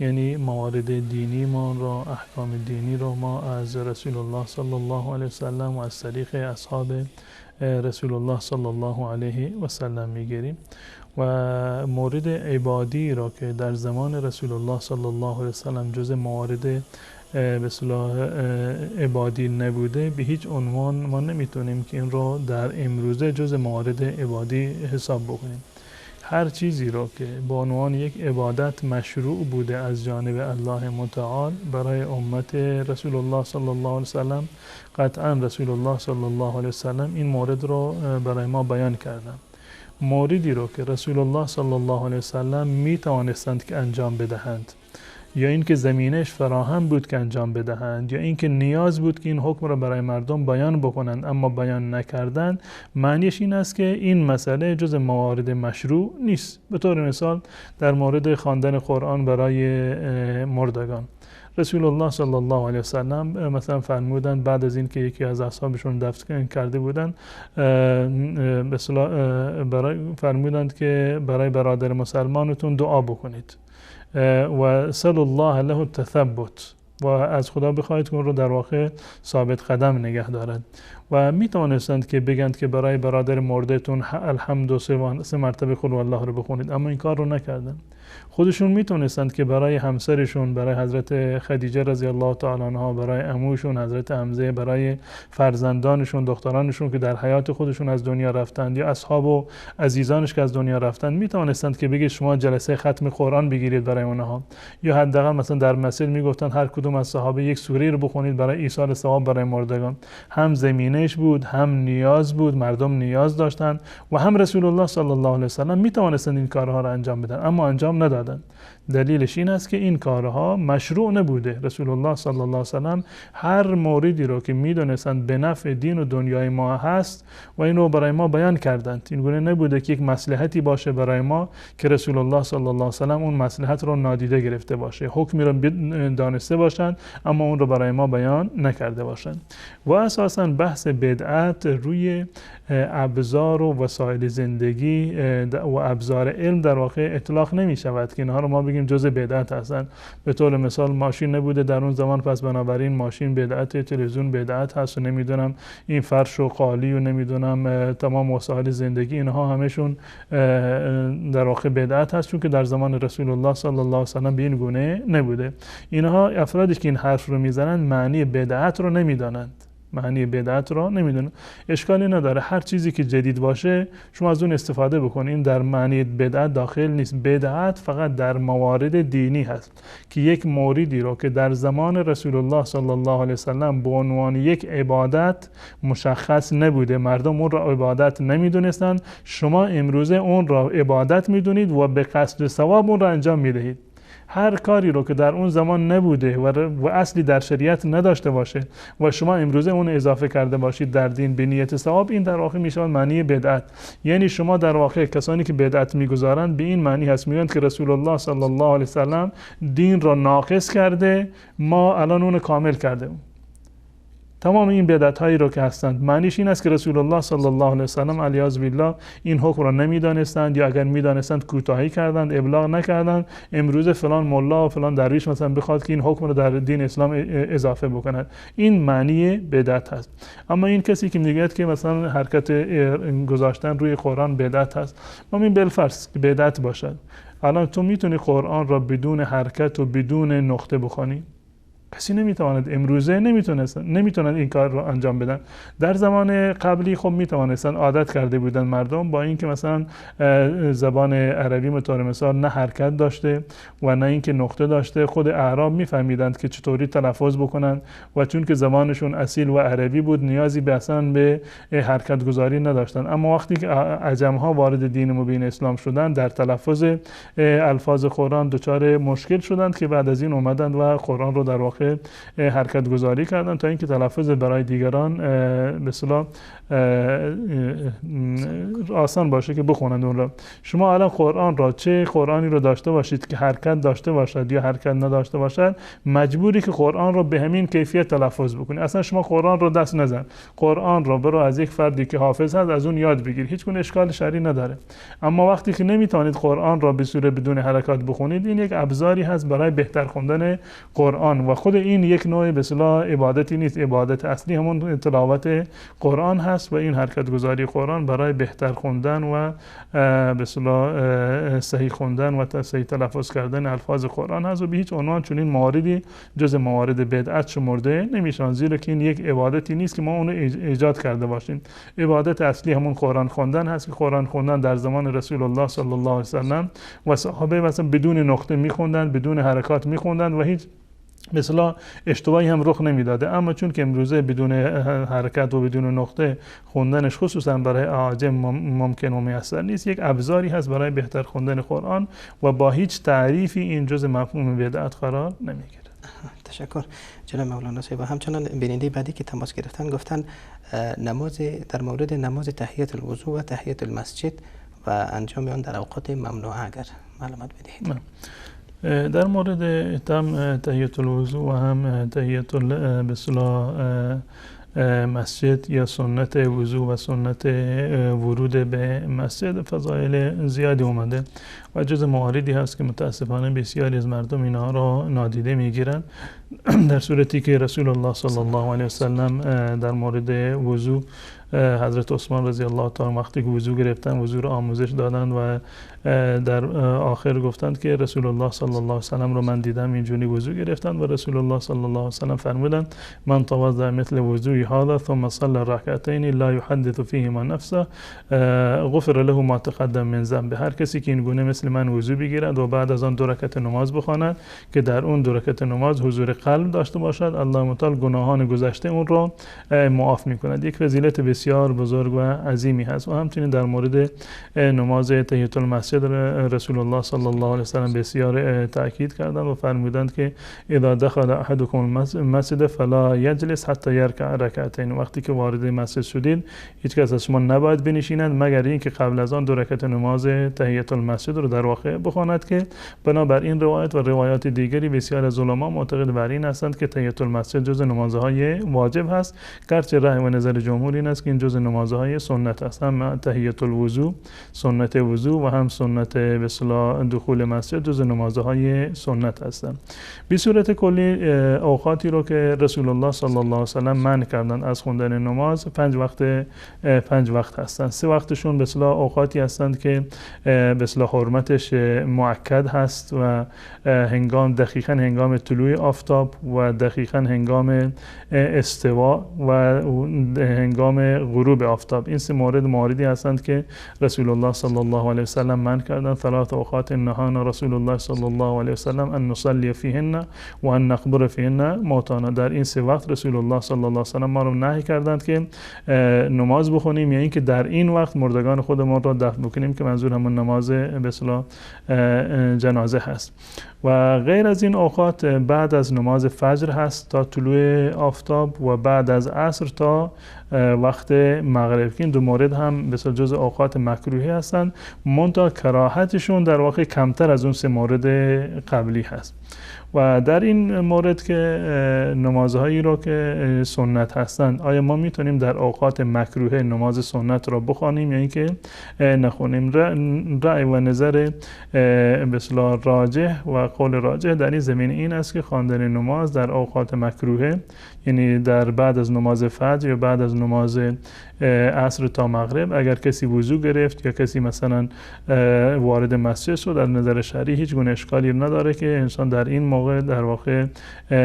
یعنی موارد دینی ما را، احکام دینی را ما از رسول الله صلی الله علیه و سلم و از طریق اصحاب رسول الله صلی الله علیه و سلم میگیریم و مورد عبادی را که در زمان رسول الله صلی الله علیه و سلم جز موارد به اصطلاح عبادی نبوده، به هیچ عنوان ما نمیتونیم که این را در امروزه جز موارد عبادی حساب بکنیم. هر چیزی را که به عنوان یک عبادت مشروع بوده از جانب الله متعال برای امت رسول الله صلی الله علیه وسلم، قطعا رسول الله صلی الله علیه وسلم این مورد را برای ما بیان کردن. موردی را که رسول الله صلی الله علیه وسلم می توانستند که انجام بدهند، یا اینکه زمینش فراهم بود که انجام بدهند، یا اینکه نیاز بود که این حکم را برای مردم بیان بکنند اما بیان نکردند، معنیش این است که این مسئله جز موارد مشروع نیست. به طور مثال در مورد خواندن قرآن برای مردگان، رسول الله صلی الله علیه وسلم مثلا فرمودند بعد از این که یکی از اصحابشون دفن کرده بودند، فرمودند که برای برادر مسلمانتون دعا بکنید و صلی الله له التثبت و از خدا بخواهید که اون رو در واقع ثابت قدم نگه دارد. و می توانستند که بگند که برای برادر مردهتون الحمد و 3 مرتبه قل والله رو بخونید، اما این کار رو نکردن. خودشون می توانستند که برای همسرشون، برای حضرت خدیجه رضی الله تعالی عنها، برای عموشون حضرت حمزه، برای فرزندانشون، دخترانشون که در حیات خودشون از دنیا رفتند، یا اصحاب و عزیزانش که از دنیا رفتند، می توانستند که بگید شما جلسه ختم قرآن بگیرید برای اونها، یا حداقل مثلا در مسجد می گفتن هر کدوم از صحابه یک سوره رو بخونید برای ایصال ثواب برای مردگان. هم زمینش بود، هم نیاز بود، مردم نیاز داشتند و هم رسول الله صلی الله علیه و سلم می توانستند این کارها را انجام بدن اما انجام ندادند. دلیلش این است که این کارها مشروع نبوده. رسول الله صلی الله علیه و سلم هر موردی رو که میدونستند به نفع دین و دنیای ما هست و اینو برای ما بیان کردند. این گونه نبوده که یک مصلحتی باشه برای ما که رسول الله صلی الله علیه و سلم اون مصلحت رو نادیده گرفته باشه، حکمی رو دانسته باشند اما اون رو برای ما بیان نکرده باشند. و اساساً بحث بدعت روی ابزار و وسایل زندگی و ابزار علم در واقع اطلاق نمی شود که اینها رو ما بگیم جزء بدعت هستند. به طور مثال ماشین نبوده در اون زمان، پس بنابراین ماشین بدعت، تلویزیون بدعت هست و نمیدونم این فرش و قالی و نمیدونم تمام وسایل زندگی اینها همشون در واقع بدعت هست، چون که در زمان رسول الله صلی الله علیه و سلم به این گونه نبوده. اینها افرادی که این حرف رو میزنند معنی بدعت رو نمیدانند، معنی بدعت را نمیدونن. اشکالی نداره، هر چیزی که جدید باشه شما از اون استفاده بکنین، در معنی بدعت داخل نیست. بدعت فقط در موارد دینی هست که یک موردی رو که در زمان رسول الله صلی الله علیه وسلم به عنوان یک عبادت مشخص نبوده، مردم اون را عبادت نمیدونستن، شما امروزه اون را عبادت میدونید و به قصد ثواب اون را انجام میدهید. هر کاری رو که در اون زمان نبوده و اصلی در شریعت نداشته باشه و شما امروزه اون اضافه کرده باشید در دین به نیت ثواب، این در واقع میشه معنی بدعت. یعنی شما در واقع کسانی که بدعت میگذارند به این معنی هست، میگن که رسول الله صلی الله علیه وسلم دین را ناقص کرده، ما الان اون کامل کردیم. تمام این بدعت هایی رو که هستند معنیش این است که رسول الله صلی الله علیه و سلم علیاذ بالله این حکم را نمیدانستند، یا اگر میدانستند کوتاهی کردند، ابلاغ نکردند. امروز فلان ملا و فلان درویش مثلا بخواد که این حکم رو در دین اسلام اضافه بکند، این معنی بدعت هست. اما این کسی که میگه که مثلا حرکت گذاشتن روی قرآن بدعت هست، ما این بالفرض که بدعت باشد، الان تو میتونی قرآن را بدون حرکت و بدون نقطه بخوانی؟ کسی نمیتواند، امروزه نمیتونند این کار رو انجام بدن. در زمان قبلی خب میتوانستن، عادت کرده بودن مردم با اینکه مثلا زبان عربی به طور مثال نه حرکت داشته و نه اینکه نقطه داشته، خود اعراب میفهمیدند که چطوری تلفظ بکنند و چون که زبانشون اصیل و عربی بود نیازی به اصلا به حرکت گذاری نداشتند. اما وقتی که عجم ها وارد دین مبین اسلام شدند، در تلفظ الفاظ قرآن دچار مشکل شدند که بعد از این اومدند و قرآن رو در واقع حرکت گذاری کردن تا اینکه تلفظ برای دیگران به اصطلاح آسان باشه که بخونند اون را. شما الان قرآن را، چه قرآنی رو داشته باشید که حرکت داشته باشد یا حرکت نداشته باشد، مجبوری که قرآن رو به همین کیفیت تلفظ بکنید. اصلا شما قرآن رو دست نزن، قرآن رو برو از یک فردی که حافظ هست از اون یاد بگیر، هیچ گونه اشکال شرعی نداره. اما وقتی که نمیتونید قرآن را به صورت بدون حرکات بخونید، این یک ابزاری هست برای بهتر خوندن قرآن و خود این یک نوع به اصطلاح عبادتی نیست. عبادت اصلی همون تلاوت قرآن هست و این حرکت گذاری قرآن برای بهتر خوندن و به اصطلاح صحیح خوندن و صحیح تلفظ کردن الفاظ قرآن هست و به هیچ عنوان چنین مواردی جز موارد بدعت شمرده نمیشن، زیرا که این یک عبادتی نیست که ما اون ایجاد کرده باشیم. عبادت اصلی همون قرآن خوندن هست که قرآن خوندن در زمان رسول الله صلی الله علیه و سلم و صحابه مثلا بدون نقطه میخوندن، بدون حرکات میخوندن و هیچ مثلا اشتباهی هم رخ نمیداده. اما چون که امروزه بدون حرکت و بدون نقطه خوندنش خصوصا برای اعاجم ممکن و میسر نیست، یک ابزاری هست برای بهتر خوندن قرآن و با هیچ تعریفی این جز مفهوم بدعت قرار نمیگیره. تشکر جناب مولانا صاحب. همچنان بیننده بعدی که تماس گرفتن گفتن نماز، در مورد نماز تحیت الوضو و تحیت المسجد و انجام آن در اوقات ممنوعه اگر معلومات بدهید. در مورد هم تحیت الوضو و هم تحیت به اصطلاح مسجد یا سنت وضو و سنت ورود به مسجد فضایل زیادی اومده و جز مواردی هست که متاسفانه بسیاری از مردم اینها را نادیده میگیرند، در صورتی که رسول الله صلی الله علیه و سلم در مورد وضو حضرت عثمان رضی الله تعالی وقتی که وضو گرفتن وضو را آموزش دادند و در آخر گفتند که رسول الله صلی الله علیه و سلم رو من دیدم اینجوری وضو گرفتند و رسول الله صلی الله علیه و سلم فرمودند من توضأ مثل وضوء هذا ثم صلى ركعتين لا يحدث فيهما نفسه غفر له ما تقدم من ذنبه. هر کسی که این گونه مثل من وضو بگیرد و بعد از آن 2 رکعت نماز بخواند که در اون 2 رکعت نماز حضور قلب داشته باشد، الله تعالی گناهان گذشته اون رو معاف میکند. یک فضیلت بسیار بزرگ و عظیمی هست. و همچنین در مورد نماز تحیت المسجد رسول الله صلی الله علیه و سلم بسیار تاکید کردند و فرمودند که اذا دخل احدكم المسجد فلا يجلس حتى يركع ركعتين. وقتی که وارد مسجد شدید هیچ کس از شما نباید بنشیند مگر اینکه قبل از آن 2 رکعت نماز تحیت المسجد رو در واقع بخواند، که بنابر این روایت و روایات دیگری بسیار از علما معتقد بر این هستند که تحیت المسجد جز نمازهای واجب هست، گرچه رأی و نظر جمهور این است که این جز نمازهای سنت است. هم تحیت الوضو سنت وضو و هم سنت به اصطلاح دخول مسجد جز نمازهای سنت هستند. به صورت کلی اوقاتی رو که رسول الله صلی الله علیه و سلم منع کردند از خوندن نماز 5 وقت هستند. 3 وقتشون به اصطلاح اوقاتی هستند که به اصطلاح حرمتش مؤکد هست و دقیقاً هنگام طلوع آفتاب و دقیقاً هنگام استوا و هنگام غروب آفتاب. این 3 مواردی هستند که رسول الله صلی الله علیه و سلم منع کردند. 3 اوقات نهانا رسول الله صلی الله علیه و سلم ان نصلی فیهن و ان نقبر فیهن موتانا. در این 3 وقت رسول الله صلی الله علیه و سلم ما رو نهی کردند که نماز بخونیم یا اینکه در این وقت مردگان خودمون را دفن بکنیم، که منظور همون نماز به اصطلاح جنازه هست. و غیر از این اوقات بعد از نماز فجر هست تا طلوع آفتاب و بعد از عصر تا وقت وقت مغرب که این دو مورد هم مثلا جز اوقات مکروهی هستند، منتها کراهتشون در واقع کمتر از اون سه مورد قبلی هست. و در این مورد که نمازهایی رو که سنت هستند، آیا ما میتونیم در اوقات مکروه نماز سنت رو بخوانیم یا اینکه نخونیم؟ رأی و نظر به اصطلاح راجح و قول راجح در این زمین این است که خواندن نماز در اوقات مکروه، یعنی در بعد از نماز فجر یا بعد از نماز عصر تا مغرب، اگر کسی وضو گرفت یا کسی مثلا وارد مسجد شد، از نظر شرعی هیچ گونه اشکالی نداره که انسان در این موقع در واقع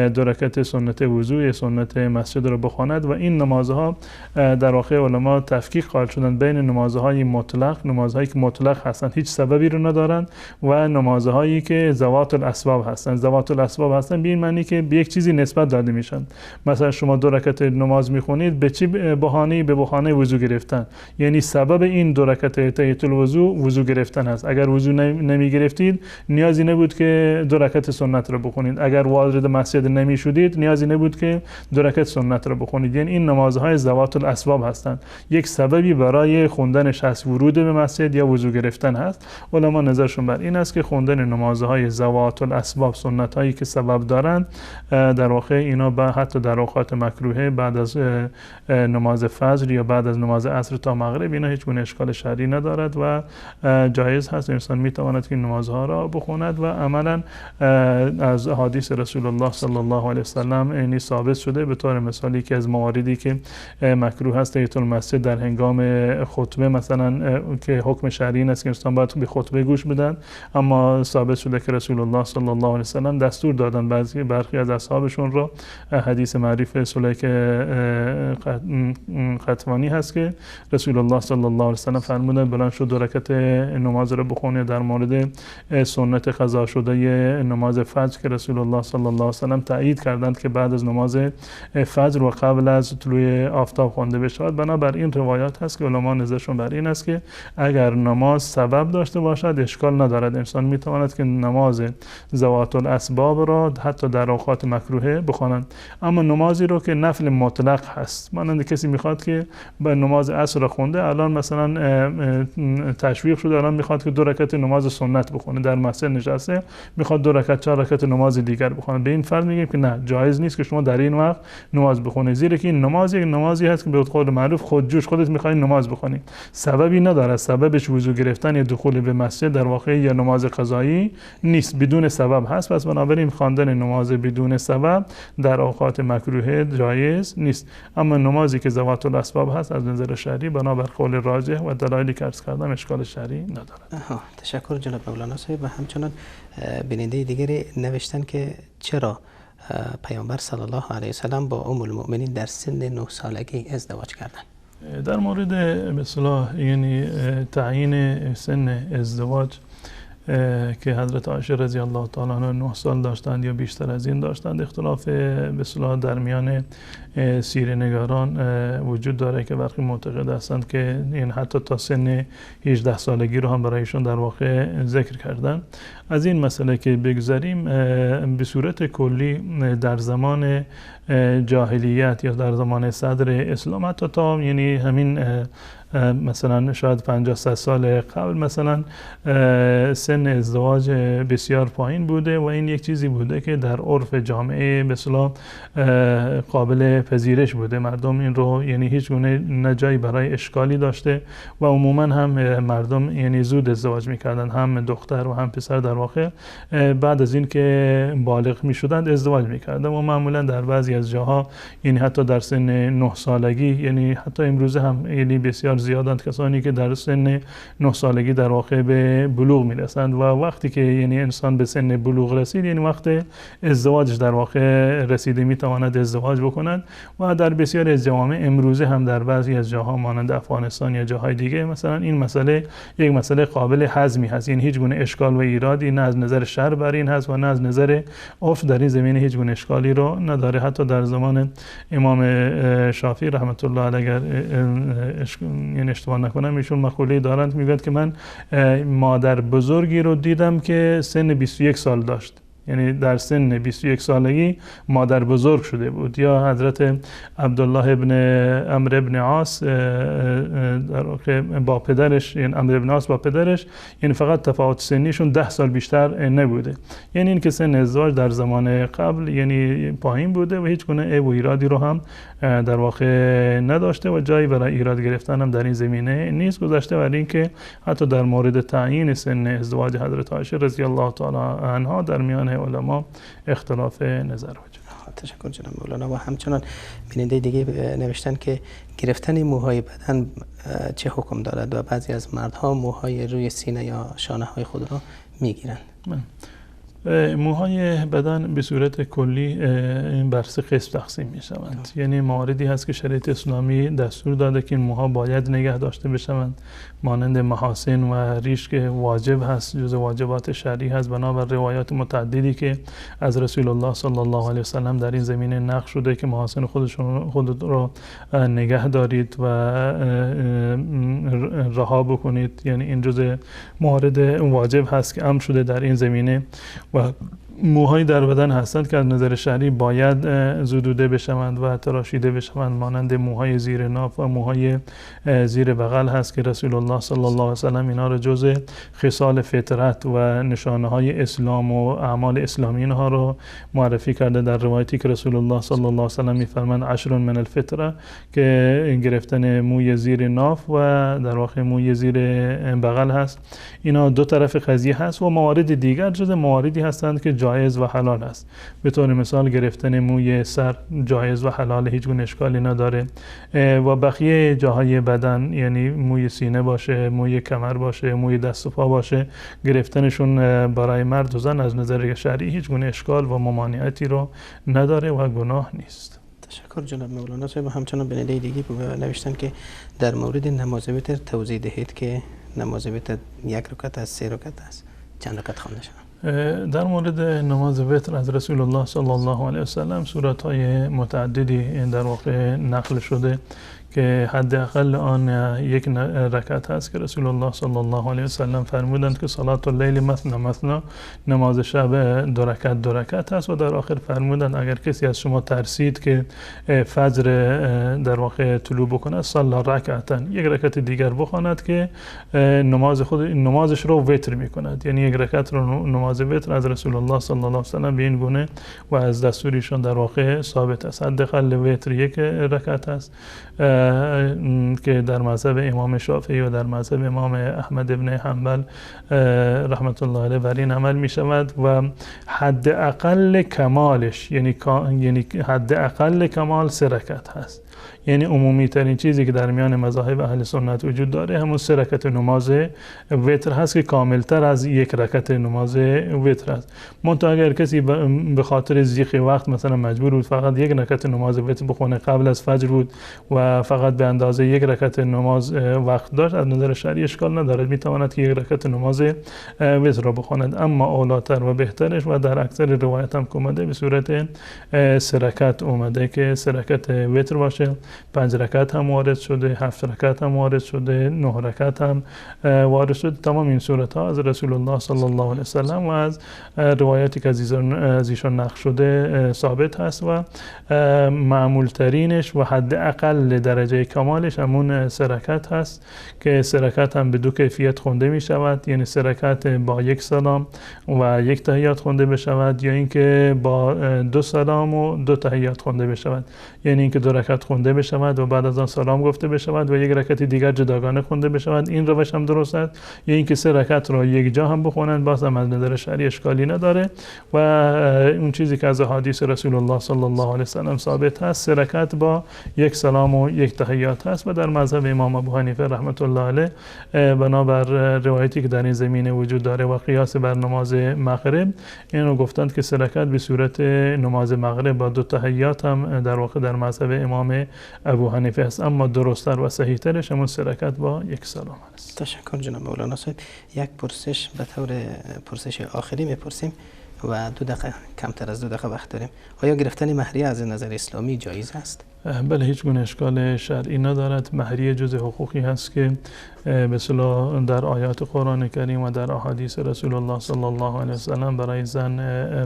دو رکعت سنت وضو یا سنت مسجد رو بخواند. و این نمازها در واقع علما تفکیک قائل شدن بین نمازهای مطلق، نمازهایی که مطلق هستند هیچ سببی رو ندارند، و نمازهایی که ذوات الاسباب هستند. ذوات الاسباب هستند به این معنی که به یک چیزی نسبت داده میشن. مثلا شما دو رکعت نماز میخونید، به چی بهانه‌ای؟ به بهانه وضو گرفتن، یعنی سبب این دو رکعت تحیت الوضو وضو گرفتن هست. اگر وضو نمی گرفتید نیازی نبود که دو رکعت سنت رو بخونید، اگر وارد مسجد نمی شدید نیازی نبود که دو رکعت سنت رو بخونید. یعنی این نمازهای ذوات الاسباب هستند، یک سببی برای خوندنش هست، ورود به مسجد یا وضو گرفتن هست. علما نظرشون بر این است که خوندن نمازهای ذوات الاسباب، سنت هایی که سبب دارند، در واقع اینا حتی در اوقات مکروه بعد از نماز فجر یا بعد از نماز عصر تا مغرب، اینا هیچ گونه اشکال شرعی ندارد و جایز هست. انسان میتواند که نمازها را بخواند و عملا از احادیث رسول الله صلی الله علیه وسلم اینی ثابت شده. به طور مثالی که از مواردی که مکروه است تحیت المسجد در هنگام خطبه، مثلا که حکم شرعی است که انسان باید به خطبه گوش بدن، اما ثابت شده که رسول الله صلی الله علیه وسلم دستور دادن برخی از اصحابشون را. حدیث معروف سلیک قطوانی هست که رسول الله صلی الله علیه وسلم فرمودند بلند شد دو رکعت نماز را بخونه. در مورد سنت قضا شده نماز فجر که رسول الله صلی الله علیه وسلم تأیید کردند که بعد از نماز فجر و قبل از طلوع آفتاب خوانده بشود. بنابر این روایات هست که علما نظرشون بر این است که اگر نماز سبب داشته باشد اشکال ندارد، انسان میتواند که نماز ذوات الاسباب را حتی در اوقات مکروه بخواند. اما نمازی رو که نفل مطلق هست، مانند کسی میخواد که به نماز عصر را خونده، الان مثلا تشویق شده الان میخواد که دو رکعت نماز سنت بخونه، در مسجد نشسته میخواد دو رکعت 4 رکعت نماز دیگر بخونه، به این فرد میگیم که نه، جایز نیست که شما در این وقت نماز بخونید، زیرا که این نماز یک نمازی هست که به قول معروف خودجوش خودت میخوای نماز بخونی، سببی نداره، سببش وضو گرفتن یا دخول به مسجد در واقع یا نماز قضایی نیست، بدون سبب هست. پس بنابراین خواندن نماز بدون سبب در اوقات مکروه جایز نیست. اما نمازی که ذوات الاسباب هست از نظر شرعی بنابر قول راجح و دلایلی که عرض کردم اشکال شرعی ندارد. تشکر جناب مولانا صاحب. و همچنان بیننده دیگری نوشتن که چرا پیامبر صلی الله علیه و سلم با ام المؤمنین در سن 9 سالگی ازدواج کردند؟ در مورد به اصطلاح یعنی تعیین سن ازدواج که حضرت عایشه رضی الله تعالی عنها 9 سال داشتند یا بیشتر از این داشتند، اختلاف به اصطلاح در میان سیره‌نگاران وجود داره که برخی معتقد هستند که این حتی تا سن 18 سالگی رو هم برایشون در واقع ذکر کردن. از این مسئله که بگذاریم، به صورت کلی در زمان جاهلیت یا در زمان صدر اسلام، حتی تا یعنی همین مثلا شاید 50-60 سال قبل، مثلا سن ازدواج بسیار پایین بوده و این یک چیزی بوده که در عرف جامعه به اصطلاح قابل پذیرش بوده. مردم این رو یعنی هیچ گونه نجایی برای اشکالی داشته و عموما هم مردم یعنی زود ازدواج میکردن، هم دختر و هم پسر در واقع بعد از این که بالغ میشدند ازدواج میکردن و معمولا در بعضی از جاها یعنی حتی در سن 9 سالگی، یعنی حتی امروزه هم یعنی بسیار زیادند کسانی که در سن 9 سالگی در واقع به بلوغ میرسند و وقتی که یعنی انسان به سن بلوغ رسید یعنی وقت ازدواجش در واقع رسیده میتواند ازدواج بکند. و در بسیار از جوامع امروزه هم در بعضی از جاها مانند افغانستان یا جاهای دیگه مثلا این مسئله یک مسئله قابل هضمی هست، این هیچ گونه اشکال و ایرادی نه از نظر شرع بر این هست و نه از نظر عرف در این زمینه هیچ گونه اشکالی رو نداره. حتی در زمان امام شافعی رحمت الله علیه یعنی اشتباه نکنم ایشون مقوله دارند، میگوید که من مادر بزرگی رو دیدم که سن 21 سال داشت، یعنی در سن 21 سالگی مادر بزرگ شده بود. یا حضرت عبدالله ابن عمرو ابن عاص در واقع با پدرش، یعنی عمرو ابن عاص با پدرش، یعنی فقط تفاوت سنیشون 10 سال بیشتر نبوده. یعنی این که سن ازدواج در زمان قبل یعنی پایین بوده و هیچ گونه عیب و ایرادی رو هم در واقع نداشته و جایی برای ایراد گرفتن هم در این زمینه نیست. گذشته بر این که حتی در مورد تعیین سن ازدواج حضرت عایشه رضی الله تعالی عنها در میان علما اختلاف نظر وجود. تشکر جناب مولانا. و همچنان بیننده دیگه نوشتن که گرفتن موهای بدن چه حکم دارد و بعضی از مردها موهای روی سینه یا شانه های خود را میگیرند. موهای بدن به صورت کلی بر 3 قسم تقسیم می شوند. یعنی مواردی هست که شریعت اسلامی دستور داده که این موها باید نگه داشته بشوند، مانند محاسن و ریش که واجب هست، جز واجبات شرعی هست بنابر روایات متعددی که از رسول الله صلی الله علیه وسلم در این زمینه نقل شده که محاسن خود را نگه دارید و رها بکنید. یعنی این جز موارد واجب هست که امر شده در این زمینه. و موهایی در بدن هستند که از نظر شرعی باید زدوده بشوند و تراشیده بشوند، مانند موهای زیر ناف و موهای زیر بغل هست که رسول الله صلی الله علیه وسلم اینا را جزء خصال فطرت و نشانه های اسلام و اعمال اسلامی اینها رو معرفی کرده در روایتی که رسول الله صلی الله علیه وسلم میفرمایند 10 من الفطره، که گرفتن موی زیر ناف و در واقع موی زیر بغل هست. اینا دو طرف قضیه هست و موارد دیگر جز مواردی هستند که جایز و حلال است. به طور مثال گرفتن موی سر جایز و حلال، هیچ گونه اشکالی نداره. و بقیه جاهای بدن، یعنی موی سینه باشه، موی کمر باشه، موی دست و پا باشه، گرفتنشون برای مرد و زن از نظر شرعی هیچ گونه اشکال و ممانعتی رو نداره و گناه نیست. تشکر جناب مولانا صاحب. همچنان بیننده دیگه نوشتن که در مورد نماز وتر توضیح دهید که نماز وتر 1 رکعت است، 3 رکعت است، چند رکعت خوانده شود؟ در مورد نماز وتر از رسول الله صلی الله علیه وسلم صورت‌های متعددی در واقع نقل شده که حداقل آن 1 رکعت هست که رسول الله صلی الله علیه وسلم فرمودند که صلات اللیل مثنی مثنی، نماز شب 2 رکعت 2 رکعت هست. و در آخر فرمودند اگر کسی از شما ترسید که فجر در واقع طلوع بکنه، صلی رکعتا، 1 رکعت دیگر بخواند که نمازش رو وتر میکند. یعنی 1 رکعت رو نماز وتر از رسول الله صلی الله علیه وسلم به این گونه و از دستوریشان در واقع ثابت است. حداقل وتر 1 رکعت است که در مذهب امام شافعی و در مذهب امام احمد ابن حنبل رحمت الله علیه بر این عمل می شود. و حد اقل کمالش یعنی حد اقل کمال 3 رکعت هست. یعنی عمومی ترین چیزی که در میان مذاهب اهل سنت وجود داره همون 3 رکعت نماز وتر هست که کاملتر از 1 رکعت نماز وتر هست. منتها اگر کسی به خاطر ضیق وقت مثلا مجبور بود فقط 1 رکعت نماز وتر بخونه، قبل از فجر بود و فقط به اندازه 1 رکعت نماز وقت داشت، از نظر شرعی اشکال ندارد، میتواند که 1 رکعت نماز وتر را بخواند. اما اولاتر و بهترش و در اکثر روایت هم اومده به صورت 3 رکعت اومده که 3 رکعت وتر باشه. 5 رکعت هم وارد شده، 7 رکعت هم وارد شده، 9 رکعت هم وارد شده. تمام این صورت ها از رسول الله صلی الله علیه وسلم و از روایاتی که از ایشان نقل شده ثابت هست و معمول ترینش و حد اقل درجه کمالش همون 3 رکعت هست که 3 رکعت هم به 2 کیفیت خونده می شود. یعنی 3 رکعت با 1 سلام و 1 تحیات خونده بشود، یا اینکه با 2 سلام و 2 تحیات خونده بشود. یعنی اینکه 2 رکعت خونده بشود و بعد از آن سلام گفته بشود و 1 رکعت دیگر جداگانه خونده بشود. این روش هم درست است. یا اینکه 3 رکعت را یک جا هم بخونند، باز هم از نظر شرعی اشکالی نداره. و اون چیزی که از احادیث رسول الله صلی الله علیه وسلم ثابت هست 3 رکعت با 1 سلام و 1 تحیات هست. و در مذهب امام ابو حنیفه رحمت الله علیه بنابر روایتی که در این زمینه وجود داره و قیاس بر نماز مغرب، اینو گفتند که 3 رکعت به صورت نماز مغرب با 2 تحیات هم در واقع در مذهب امام ابو حنیفه است. اما درست‌تر و صحیح‌ترش همون 3 رکعت با 1 سلام است. تشکر جناب مولانا صاحب. یک پرسش به طور پرسش آخری میپرسیم و 2 دقیقه، کمتر از 2 دقیقه وقت داریم. آیا گرفتن مهریه از نظر اسلامی جایز است؟ بله هیچ گونه اشکال شرعی ندارد. مهریه جز حقوقی هست که به اصطلاح در آیات قرآن کریم و در احادیث رسول الله صلی الله علیه وسلم برای زن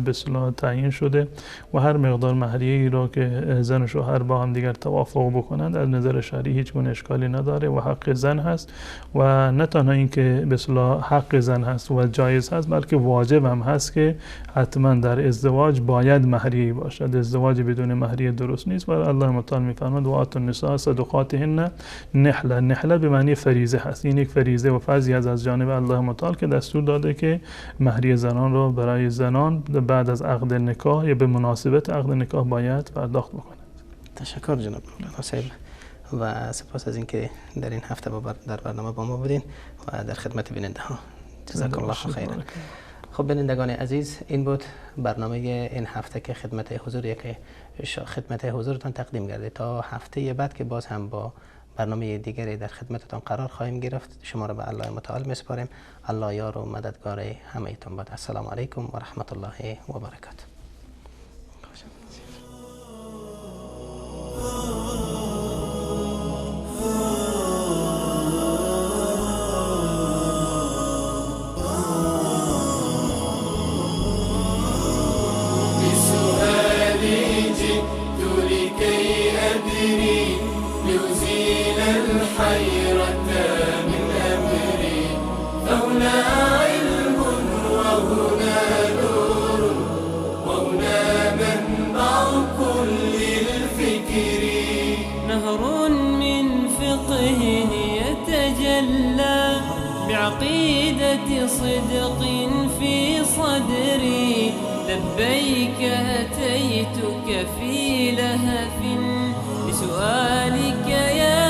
به اصطلاح تعیین شده و هر مقدار مهریه ای را که زن و شوهر با هم دیگر توافق بکنند از نظر شرعی هیچ گونه اشکالی نداره و حق زن هست و نه تنها این که به اصطلاح حق زن هست و جایز هست بلکه واجب هم هست که حتما در ازدواج باید مهریه باشد. ازدواج بدون مهریه درست نیست و الله متعال میفرماید و آتوا النساء صدقاتهن نحله. نحله به معنی فریضه هست. این یک فریضه و فرضی از جانب الله متعال که دستور داده که مهریه زنان را برای زنان بعد از عقد نکاح یا به مناسبت عقد نکاح باید پرداخت بکنند. تشکر جناب مولانا صاحب و سپاس از اینکه در این هفته در برنامه با ما بودین و در خدمت بیننده ها. جزاکم الله خیرا. خب بینندگان عزیز، این بود برنامه این هفته که خدمت حضورتان تقدیم گردید. تا هفته بعد که باز هم با برنامه دیگری در خدمتتان قرار خواهیم گرفت. شما را به الله متعال میسپاریم. الله یار و مددگار همه تان باد. السلام علیکم و رحمت الله و برکاته. الحيرة من أمري فهنا علم وهنا نور وهنا منبع كل الفكر نهر من فقه يتجلى بعقيدة صدق في صدري لبيك أتيتك في لهف لسؤالك يا